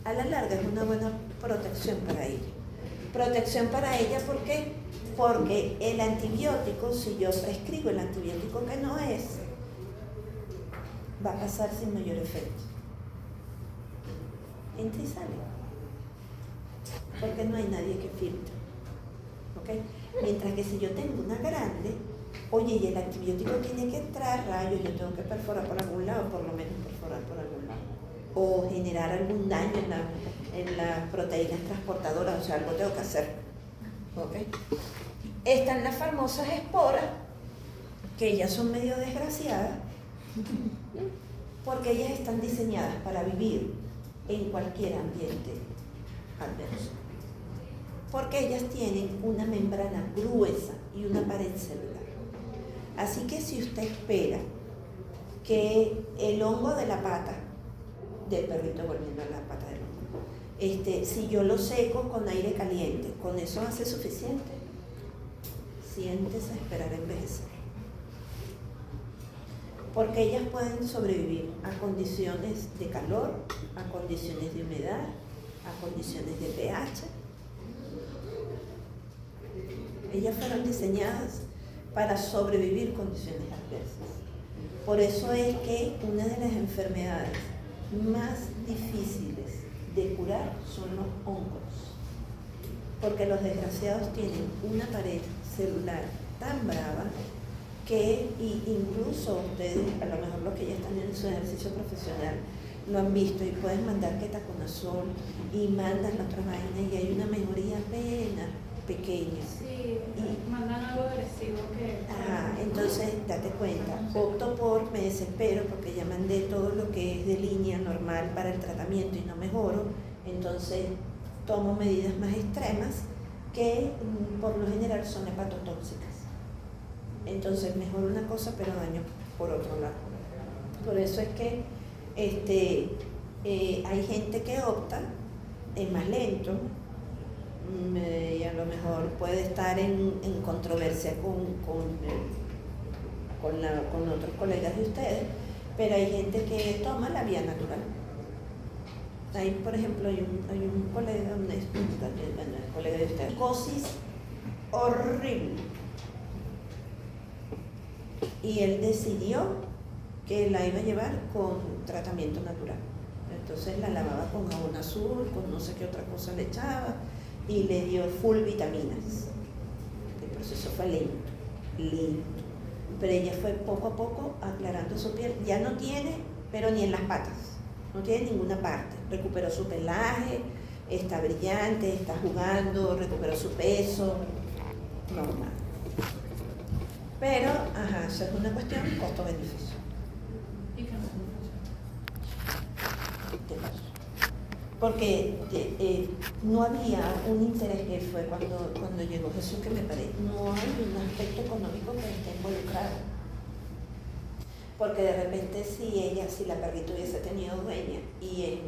a la larga es una buena protección para ella. Protección para ella, ¿por qué? Porque el antibiótico, si yo prescribo el antibiótico que no es, va a pasar sin mayor efecto. Entra y sale. Porque no hay nadie que filtre. ¿Ok? Mientras que si yo tengo una grande, oye, y el antibiótico tiene que entrar, rayos, yo tengo que perforar por algún lado, por lo menos perforar por algún lado. O generar algún daño en las proteínas transportadoras, o sea, algo tengo que hacer. ¿Ok? Están las famosas esporas, que ellas son medio desgraciadas, porque ellas están diseñadas para vivir en cualquier ambiente adverso. Porque ellas tienen una membrana gruesa y una pared celular. Así que si usted espera que el hongo de la pata, del perrito volviendo a la pata del hongo, si yo lo seco con aire caliente, ¿con eso hace suficiente? Siéntese a esperar a envejecer. Porque ellas pueden sobrevivir a condiciones de calor, a condiciones de humedad, a condiciones de pH. Ellas fueron diseñadas para sobrevivir condiciones adversas. Por eso es que una de las enfermedades más difíciles de curar son los hongos. Porque los desgraciados tienen una pared celular tan brava que incluso ustedes, a lo mejor los que ya están en su ejercicio profesional, lo han visto y pueden mandar ketoconazol y mandan la otra vaina y hay una mejoría apenas pequeña. Sí, y mandan algo agresivo que... Ajá, entonces date cuenta, opto por, me desespero porque ya mandé todo lo que es de línea normal para el tratamiento y no mejoro, entonces tomo medidas más extremas que por lo general son hepatotóxicas. Entonces mejor una cosa pero daño por otro lado. Por eso es que hay gente que opta, es más lento y a lo mejor mejor puede estar en controversia con otros colegas de ustedes, pero hay gente que toma la vía natural. Hay, por ejemplo, hay un colega, el colega de ustedes, psicosis horrible. Y él decidió que la iba a llevar con tratamiento natural. Entonces la lavaba con jabón azul, con no sé qué otra cosa le echaba, y le dio full vitaminas. El proceso fue lento. Pero ella fue poco a poco aclarando su piel. Ya no tiene, pero ni en las patas, no tiene ninguna parte. Recuperó su pelaje, está brillante, está jugando, recuperó su peso, normal. Pero, eso es una cuestión costo-beneficio. ¿Y qué más? Porque no había un interés, que fue cuando llegó Jesús, que me parece, no hay un aspecto económico que esté involucrado. Porque de repente si la perrita hubiese tenido dueña y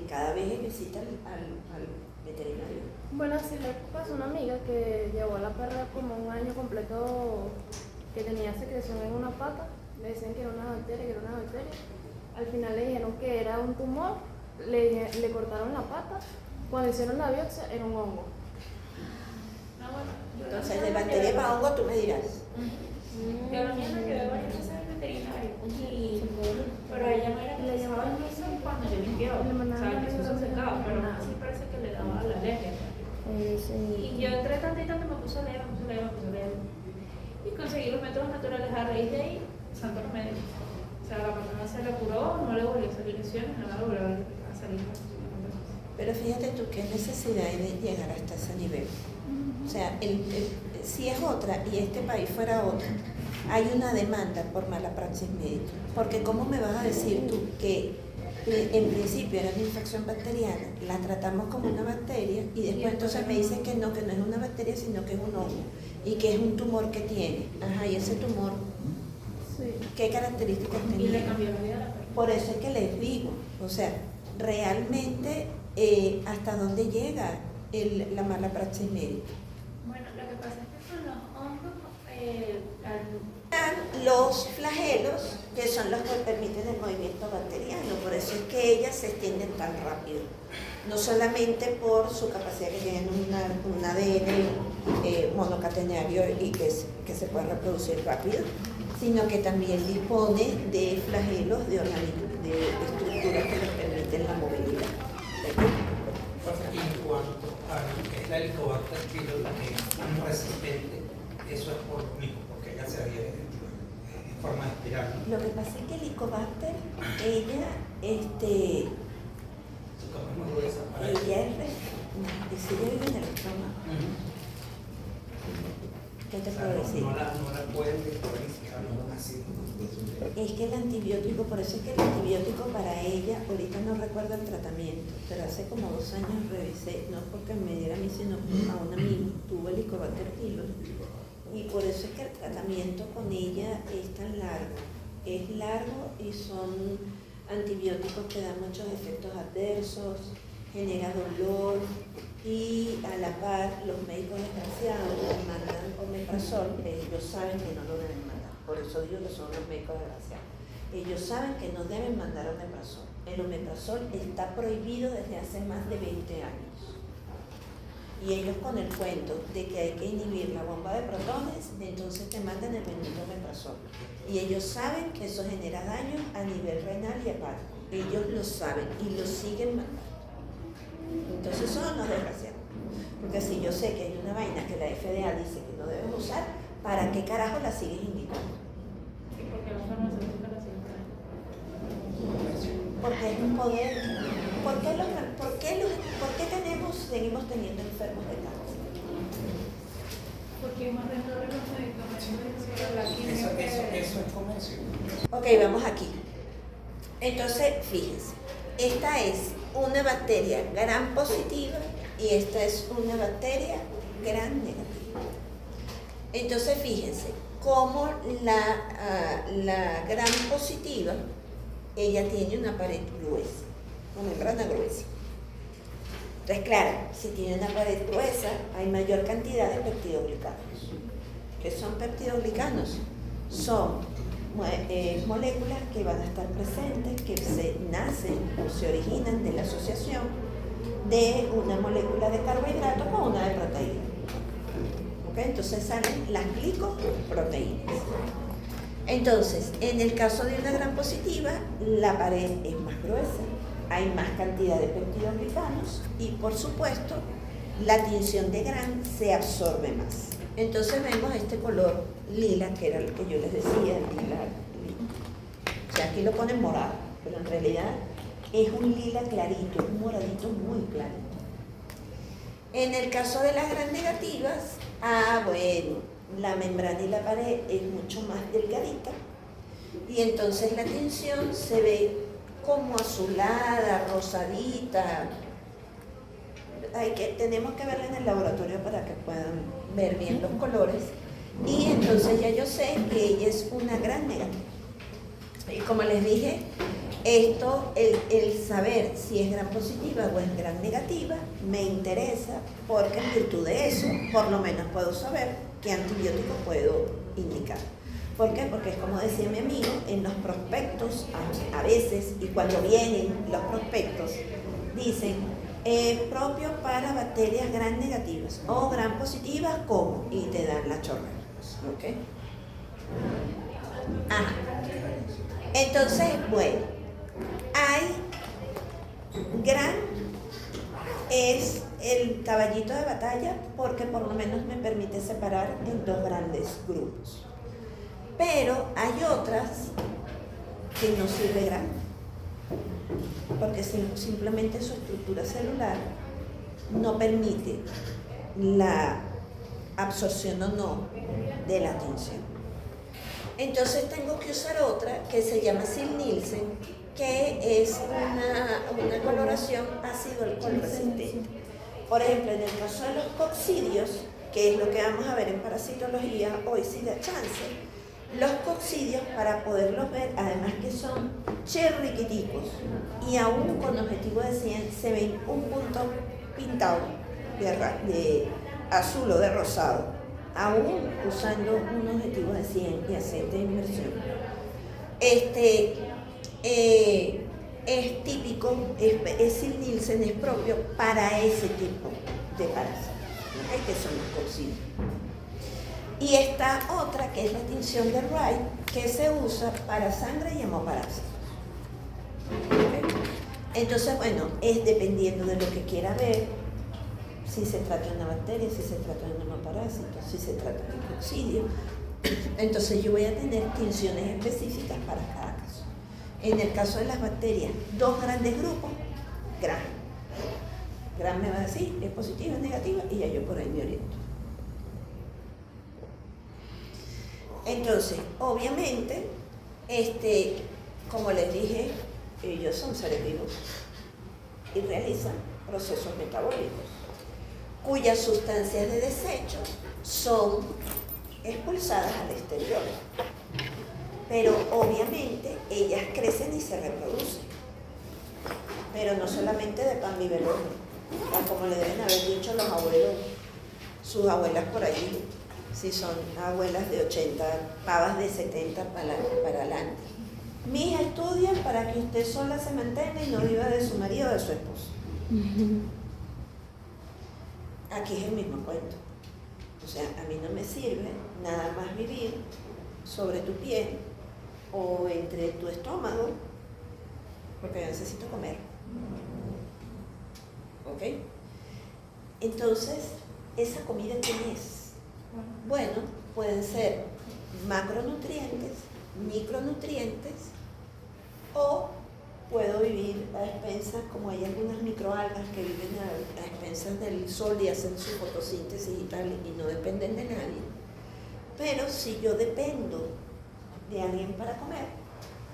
cada vez visita al veterinario. Bueno, así le pasó a una amiga que llevó a la perra como un año completo, que tenía secreción en una pata, le decían que era una bacteria, al final le dijeron que era un tumor, le cortaron la pata, cuando hicieron la biopsia era un hongo. Entonces, de bacteria para hongo, tú me dirás. Yo la mía me quedé varias veces al veterinario, pero a ella no era que le llamaban eso cuando yo limpiaba, o sea, que eso se secaba, pero sí parece que le daba la alergia. Y yo entre tanto y tanto me puse a leer. Y conseguí los métodos naturales a raíz de ahí, santo remedio. O sea, la persona se le curó, no le volvió a salir lesiones, no le volvió a salir. Pero fíjate tú qué necesidad hay de llegar hasta ese nivel. O sea, si es otra y este país fuera otro, hay una demanda por mala praxis médica. Porque ¿cómo me vas a decir tú que en principio era una infección bacteriana, la tratamos como una bacteria y después entonces me dicen que no es una bacteria, sino que es un hongo y que es un tumor que tiene? Y ese tumor, ¿qué características tenía? Y le cambió la vida a la persona. Por eso es que les digo, o sea, realmente hasta dónde llega la mala praxis médica. Bueno, lo que pasa es que con los hongos, los flagelos, que son los que permiten el movimiento bacteriano, por eso es que ellas se extienden tan rápido. No solamente por su capacidad que tienen un ADN monocatenario y que se puede reproducir rápido, sino que también dispone de flagelos de estructuras que les permiten la movilidad. En cuanto a lo que es la Helicobacter pylori, que es muy resistente, eso es porque ella se adhiere en forma de espiral. Lo que pasa es que el Helicobacter, ella Su capa es muy gruesa para ella. si ella vive en el estómago. ¿Qué te puedo decir? No la pueden diferenciar así. Es que el antibiótico, por eso es que el antibiótico para ella, ahorita no recuerdo el tratamiento, pero hace como 2 años revisé, no porque me diera a mí, sino a una amiga, tuvo Helicobacter pylori, y por eso es que el tratamiento con ella es tan largo. Es largo y son antibióticos que dan muchos efectos adversos, genera dolor, y a la par los médicos desgraciados les mandan omeprazol, ellos saben que no lo deben mandar. Por eso digo que son los médicos desgraciados. Ellos saben que no deben mandar omeprazol. El omeprazol está prohibido desde hace más de 20 años. Y ellos con el cuento de que hay que inhibir la bomba de protones, entonces te mandan el bendito omeprazol. Y ellos saben que eso genera daño a nivel renal y hepático. Ellos lo saben y lo siguen mandando. Entonces son los desgraciados. Porque si yo sé que hay una vaina que la FDA dice que no debes usar, ¿para qué carajo la sigues indicando? ¿Y por qué la farmacéutica la siguen trayendo? Porque es un poder. ¿Por qué seguimos teniendo enfermos de cáncer? Porque es más rentable los medicamentos que la química. Eso es comercio. Ok, vamos aquí. Entonces, fíjense, esta es una bacteria gram positiva y esta es una bacteria gram negativa. Entonces, fíjense, como la gram positiva, ella tiene una pared gruesa, una membrana gruesa. Entonces, claro, si tiene una pared gruesa, hay mayor cantidad de peptidoglicanos. ¿Qué son peptidoglicanos? Son moléculas que van a estar presentes, que se nacen o se originan de la asociación de una molécula de carbohidrato con una de proteína. ¿Okay? Entonces salen las glicoproteínas. Entonces, en el caso de una gram positiva, la pared es más gruesa, hay más cantidad de peptidoglicanos y, por supuesto, la tinción de gram se absorbe más. Entonces vemos este color lila, que era el que yo les decía, lila. O sea, aquí lo ponen morado, pero en realidad es un lila clarito, un moradito muy clarito. En el caso de las gram negativas, bueno, la membrana y la pared es mucho más delgadita y entonces la tinción se ve como azulada, rosadita. Tenemos que verla en el laboratorio para que puedan ver bien los colores y entonces ya yo sé que ella es una gram negativa. Y como les dije, esto, el saber si es gram positiva o es gram negativa, me interesa porque en virtud de eso, por lo menos puedo saber qué antibiótico puedo indicar. ¿Por qué? Porque es como decía mi amigo, en los prospectos, a veces, y cuando vienen los prospectos, dicen, propio para bacterias gram negativas o gram positivas, ¿cómo? Y te dan la chorra. ¿Ok? Ajá. Entonces, bueno, hay gram es el caballito de batalla porque por lo menos me permite separar en dos grandes grupos. Pero hay otras que no sirve gram, porque simplemente su estructura celular no permite la absorción o no de la tinción. Entonces tengo que usar otra que se llama Sil-Nielsen, que es una coloración ácido-alcohol resistente. Por ejemplo, en el caso de los coccidios, que es lo que vamos a ver en parasitología hoy si da chance, los coccidios, para poderlos ver, además que son chirriquiticos y aún con objetivo de 100 se ven un punto pintado de azul o de rosado, aún usando un objetivo de 100 y aceite de inmersión. Es típico, Sil-Nielsen es propio para ese tipo de parásitos, ¿okay? Que son los coccidios. Y esta otra, que es la tinción de Wright, que se usa para sangre y hemoparásitos. ¿Okay? Entonces, bueno, es dependiendo de lo que quiera ver, si se trata de una bacteria, si se trata de un hemoparásito, si se trata de un coccidio. Entonces yo voy a tener tinciones específicas para cada caso. En el caso de las bacterias, dos grandes grupos, gram. Gram me va a decir, es positiva, es negativa, y ya yo por ahí me oriento. Entonces, obviamente, como les dije, ellos son seres vivos y realizan procesos metabólicos, cuyas sustancias de desecho son expulsadas al exterior. Pero obviamente ellas crecen y se reproducen. Pero no solamente de pan biberón, como le deben haber dicho los abuelos, sus abuelas por allí, si son abuelas de 80, pavas de 70 para adelante. Mi hija estudia para que usted sola se mantenga y no viva de su marido o de su esposo. Aquí es el mismo cuento. O sea, a mí no me sirve nada más vivir sobre tu piel o entre tu estómago, porque yo necesito comer. ¿Ok? Entonces, ¿esa comida qué es? Bueno, pueden ser macronutrientes, micronutrientes, o puedo vivir a expensas, como hay algunas microalgas que viven a expensas del sol y hacen su fotosíntesis y tal, y no dependen de nadie. Pero si yo dependo de alguien para comer,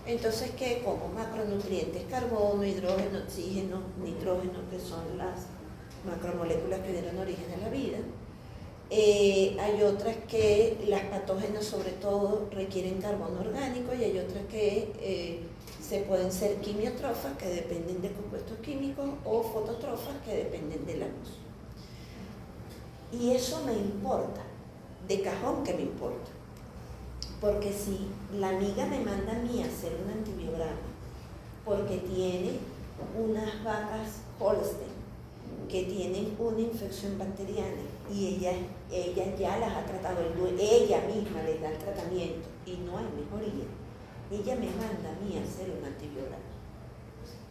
entonces ¿qué como? Macronutrientes, carbono, hidrógeno, oxígeno, nitrógeno, que son las macromoléculas que dieron origen a la vida. Hay otras que las patógenas sobre todo requieren carbono orgánico y hay otras que se pueden ser quimiotrofas, que dependen de compuestos químicos, o fototrofas, que dependen de la luz. Y eso me importa, de cajón que me importa. Porque si la amiga me manda a mí a hacer un antibiograma, porque tiene unas vacas Holstein que tienen una infección bacteriana y ella ya las ha tratado, ella misma les da el tratamiento y no hay mejoría, ella me manda a mí a hacer un antibiograma.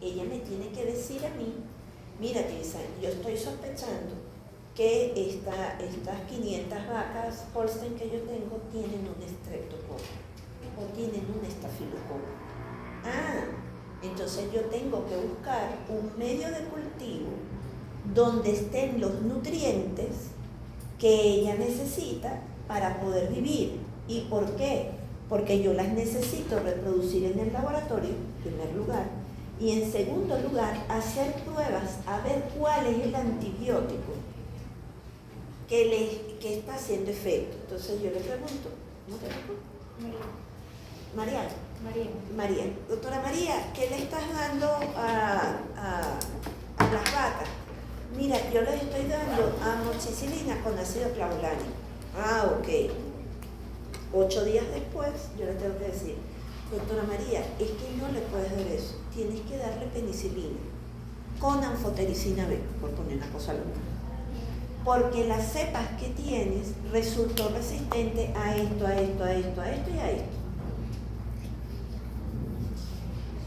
Ella me tiene que decir a mí, mira Tirsa, yo estoy sospechando que estas 500 vacas Holstein que yo tengo tienen un estreptococo o tienen un estafilococo. Entonces yo tengo que buscar un medio de cultivo donde estén los nutrientes que ella necesita para poder vivir. ¿Y por qué? Porque yo las necesito reproducir en el laboratorio, en primer lugar, y en segundo lugar, hacer pruebas a ver cuál es el antibiótico que está haciendo efecto. Entonces yo le pregunto, ¿cómo te llamas? María. Doctora María, ¿qué le estás dando a las vacas? Mira, yo les estoy dando amoxicilina con ácido clavulánico. Ok. 8 días después, yo le tengo que decir, doctora María, es que no le puedes dar eso. Tienes que darle penicilina con anfotericina B, por poner una cosa loca. Porque las cepas que tienes resultó resistente a esto y a esto.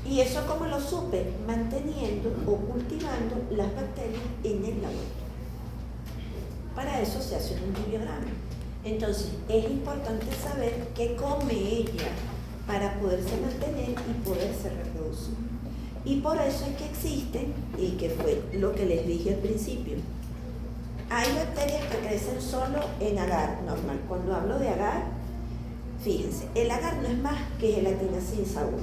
¿Y eso cómo lo supe? Manteniendo o cultivando las bacterias en el laboratorio. Para eso se hace un antibiograma. Entonces, es importante saber qué come ella para poderse mantener y poderse reproducir. Y por eso es que existen, y que fue lo que les dije al principio, hay bacterias que crecen solo en agar normal. Cuando hablo de agar, fíjense, el agar no es más que gelatina sin sabor.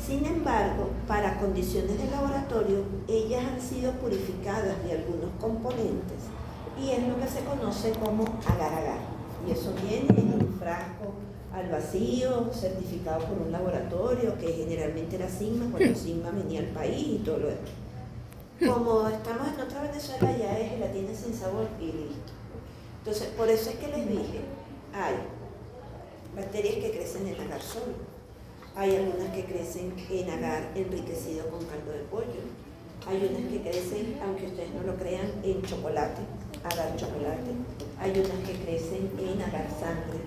Sin embargo, para condiciones de laboratorio, ellas han sido purificadas de algunos componentes y es lo que se conoce como agar-agar. Y eso viene en un frasco al vacío, certificado por un laboratorio, que generalmente era Sigma, cuando Sigma venía al país y todo lo demás. Como estamos en otra Venezuela, ya es gelatina sin sabor y listo. Entonces, por eso es que les dije, hay bacterias que crecen en agar solo. Hay algunas que crecen en agar enriquecido con caldo de pollo. Hay unas que crecen, aunque ustedes no lo crean, en chocolate, agar chocolate. Hay unas que crecen en agar sangre.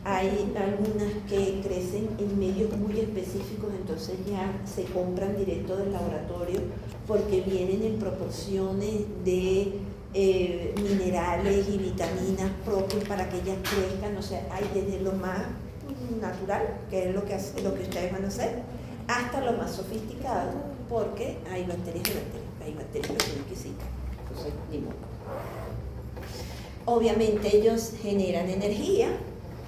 Hay algunas que crecen en medios muy específicos, entonces ya se compran directo del laboratorio porque vienen en proporciones de minerales y vitaminas propios para que ellas crezcan. O sea, hay desde lo más natural, que es lo que ustedes van a hacer, hasta lo más sofisticado, porque hay bacterias y bacterias, hay bacterias que son exquisitas, entonces ni modo. Obviamente ellos generan energía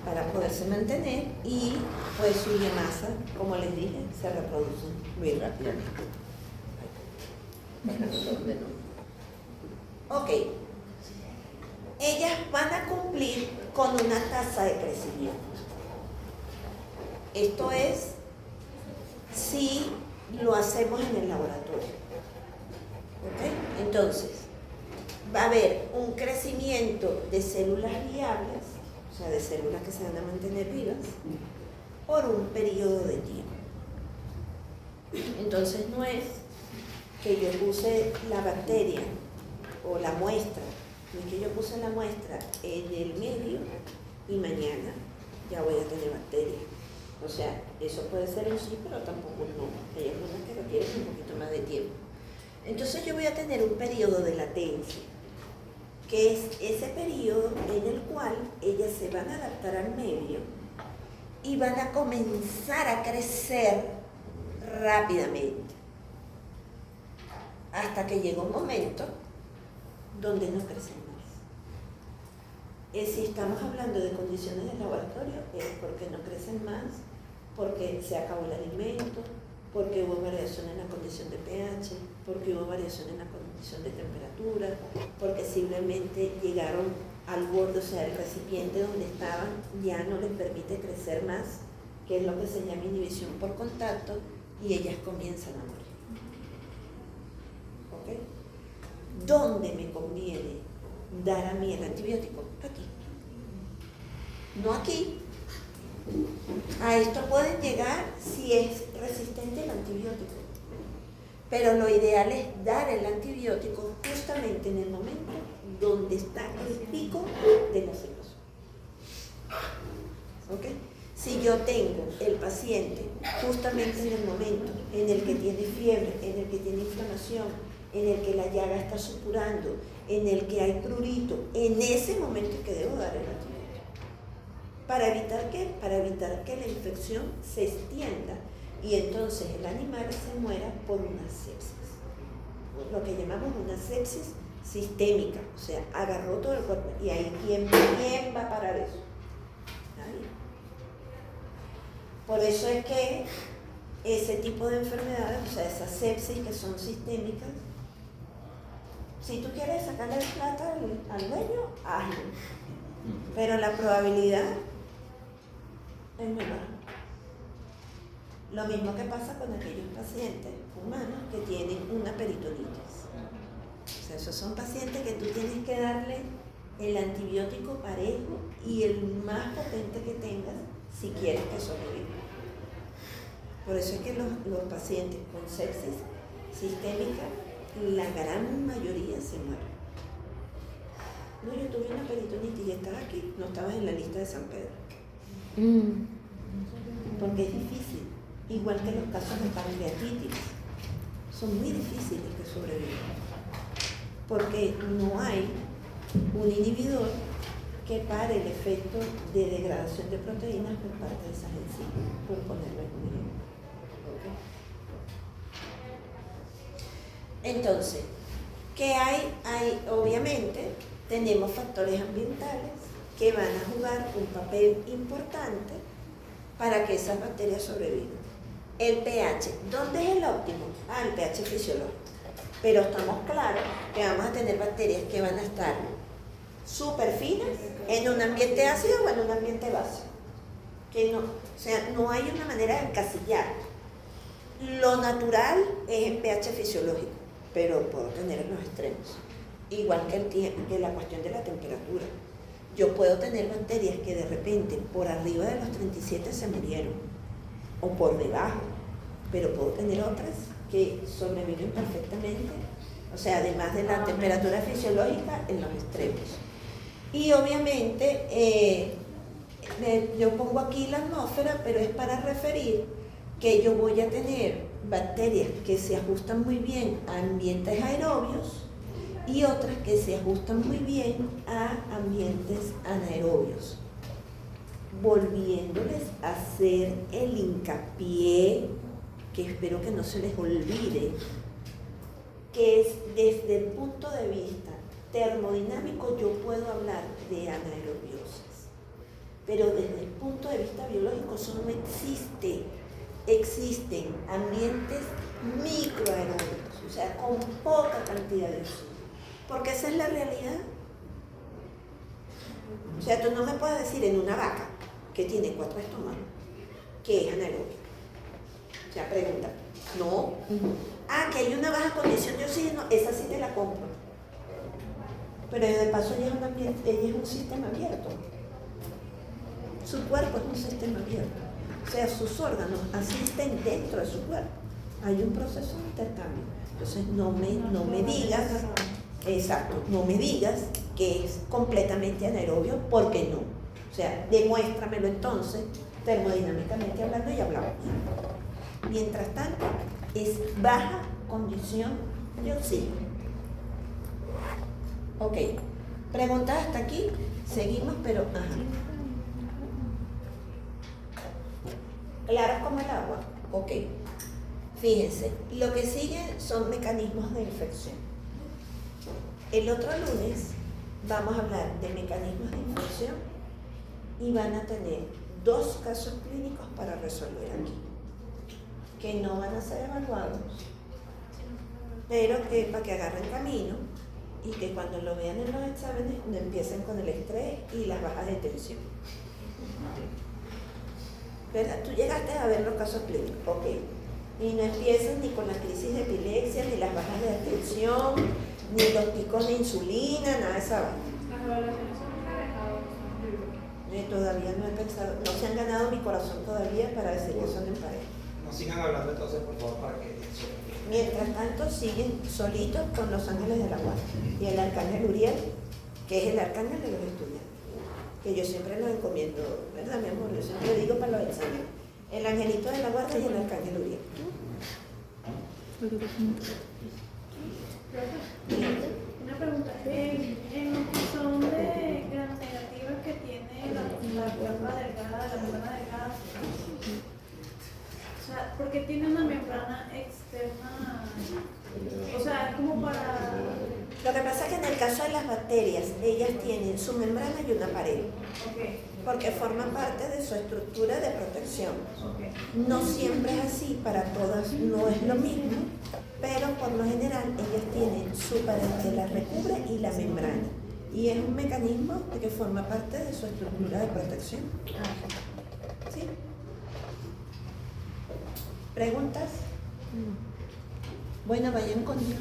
para poderse mantener y pues su biomasa, como les dije, se reproduce muy rápidamente. Ok, ellas van a cumplir con una tasa de crecimiento. Esto es si lo hacemos en el laboratorio. ¿Ok? Entonces, va a haber un crecimiento de células viables, o sea, de células que se van a mantener vivas, por un periodo de tiempo. Entonces, no es que yo puse la bacteria o la muestra, no es que yo puse la muestra en el medio y mañana ya voy a tener bacterias. O sea, eso puede ser un sí, pero tampoco no. Hay algunas que requieren un poquito más de tiempo. Entonces yo voy a tener un periodo de latencia, que es ese periodo en el cual ellas se van a adaptar al medio y van a comenzar a crecer rápidamente. Hasta que llega un momento donde no crecen más. Si estamos hablando de condiciones de laboratorio, es porque no crecen más, porque se acabó el alimento, porque hubo variación en la condición de pH, porque hubo variación en la condición de temperatura, porque simplemente llegaron al borde, o sea, el recipiente donde estaban ya no les permite crecer más, que es lo que se llama inhibición por contacto, y ellas comienzan a morir. ¿Ok? ¿Dónde me conviene dar a mí el antibiótico? Aquí. No aquí. A esto pueden llegar si es resistente el antibiótico. Pero lo ideal es dar el antibiótico justamente en el momento donde está el pico de la cirrosis. ¿Ok? Si yo tengo el paciente justamente en el momento en el que tiene fiebre, en el que tiene inflamación, en el que la llaga está supurando, en el que hay prurito, en ese momento es que debo dar el antibiótico. ¿Para evitar qué? Para evitar que la infección se extienda y entonces el animal se muera por una sepsis. Lo que llamamos una sepsis sistémica, o sea, agarró todo el cuerpo. Y ahí, ¿quién va a parar eso? Nadie. Por eso es que ese tipo de enfermedades, o sea, esas sepsis que son sistémicas, si tú quieres sacarle plata al dueño, hazlo. Pero la probabilidad es menor. Lo mismo que pasa con aquellos pacientes humanos que tienen una peritonitis. O sea, esos son pacientes que tú tienes que darle el antibiótico parejo y el más potente que tengas si quieres que sobreviva. Por eso es que los pacientes con sepsis sistémica, la gran mayoría se mueren. No, yo tuve una peritonitis y estaba aquí, no estabas en la lista de San Pedro. Porque es difícil, igual que los casos de pancreatitis, son muy difíciles que sobrevivan, porque no hay un inhibidor que pare el efecto de degradación de proteínas por parte de esas enzimas, por ponerlo en un ejemplo. ¿Okay? Entonces, ¿qué hay? Obviamente, tenemos factores ambientales que van a jugar un papel importante para que esas bacterias sobrevivan. El pH, ¿dónde es el óptimo? El pH fisiológico. Pero estamos claros que vamos a tener bacterias que van a estar súper finas en un ambiente ácido o en un ambiente básico. Que no, o sea, no hay una manera de encasillar. Lo natural es en pH fisiológico, pero puedo tener en los extremos. Igual que la cuestión de la temperatura. Yo puedo tener bacterias que de repente por arriba de los 37 se murieron, o por debajo, pero puedo tener otras que sobreviven perfectamente, o sea, además de la temperatura fisiológica en los extremos. Y obviamente, yo pongo aquí la atmósfera, pero es para referir que yo voy a tener bacterias que se ajustan muy bien a ambientes aerobios y otras que se ajustan muy bien a ambientes anaerobios, volviéndoles a hacer el hincapié, que espero que no se les olvide, que es desde el punto de vista termodinámico yo puedo hablar de anaerobiosis, pero desde el punto de vista biológico eso no existe. Existen ambientes microaerobios, o sea, con poca cantidad de oxígeno, porque esa es la realidad. O sea, tú no me puedes decir en una vaca que tiene 4 estómagos que es anaerobia. O sea, pregunta, no. Que hay una baja condición de oxígeno, esa sí te la compro. Pero de paso ella es un sistema abierto. Su cuerpo es un sistema abierto. O sea, sus órganos asisten dentro de su cuerpo. Hay un proceso de intercambio. Entonces no me digas, exacto, no me digas que es completamente anaerobio, porque no. O sea, demuéstramelo entonces, termodinámicamente hablando, y hablamos. Mientras tanto, es baja condición de oxígeno. Ok, preguntas hasta aquí, seguimos, pero claro como el agua. Ok, fíjense, lo que sigue son mecanismos de infección. El otro lunes vamos a hablar de mecanismos de infección y van a tener 2 casos clínicos para resolver aquí, que no van a ser evaluados, pero que para que agarren camino y que cuando lo vean en los exámenes no empiecen con el estrés y las bajas de tensión. ¿Verdad? Tú llegaste a ver los casos clínicos, ok. Y no empiezan ni con la crisis de epilepsia, ni las bajas de atención, ni los picos de insulina, nada de esa vaina. Las evaluaciones son emparejadas. Todavía no he pensado, no se han ganado mi corazón todavía para decir que son en pareja. No sigan hablando entonces, por favor, para que eso. Mientras tanto, siguen solitos con los ángeles de la guarda y el arcángel Uriel, que es el arcángel de los estudiantes, que yo siempre los encomiendo, ¿verdad, mi amor? Yo siempre digo para los exámenes, el angelito de la guarda y el arcángel Uriel. Una pregunta, en lo que son de las negativas que tiene la capa delgada, la membrana delgada, o sea, ¿por qué tiene una membrana externa? O sea, es como para... Lo que pasa es que en el caso de las bacterias, ellas tienen su membrana y una pared, porque forma parte de su estructura de protección. No siempre es así, para todas no es lo mismo, pero por lo general ellas tienen su pared que la recubre y la membrana. Y es un mecanismo de que forma parte de su estructura de protección. ¿Sí? ¿Preguntas? Bueno, vayan con Dios.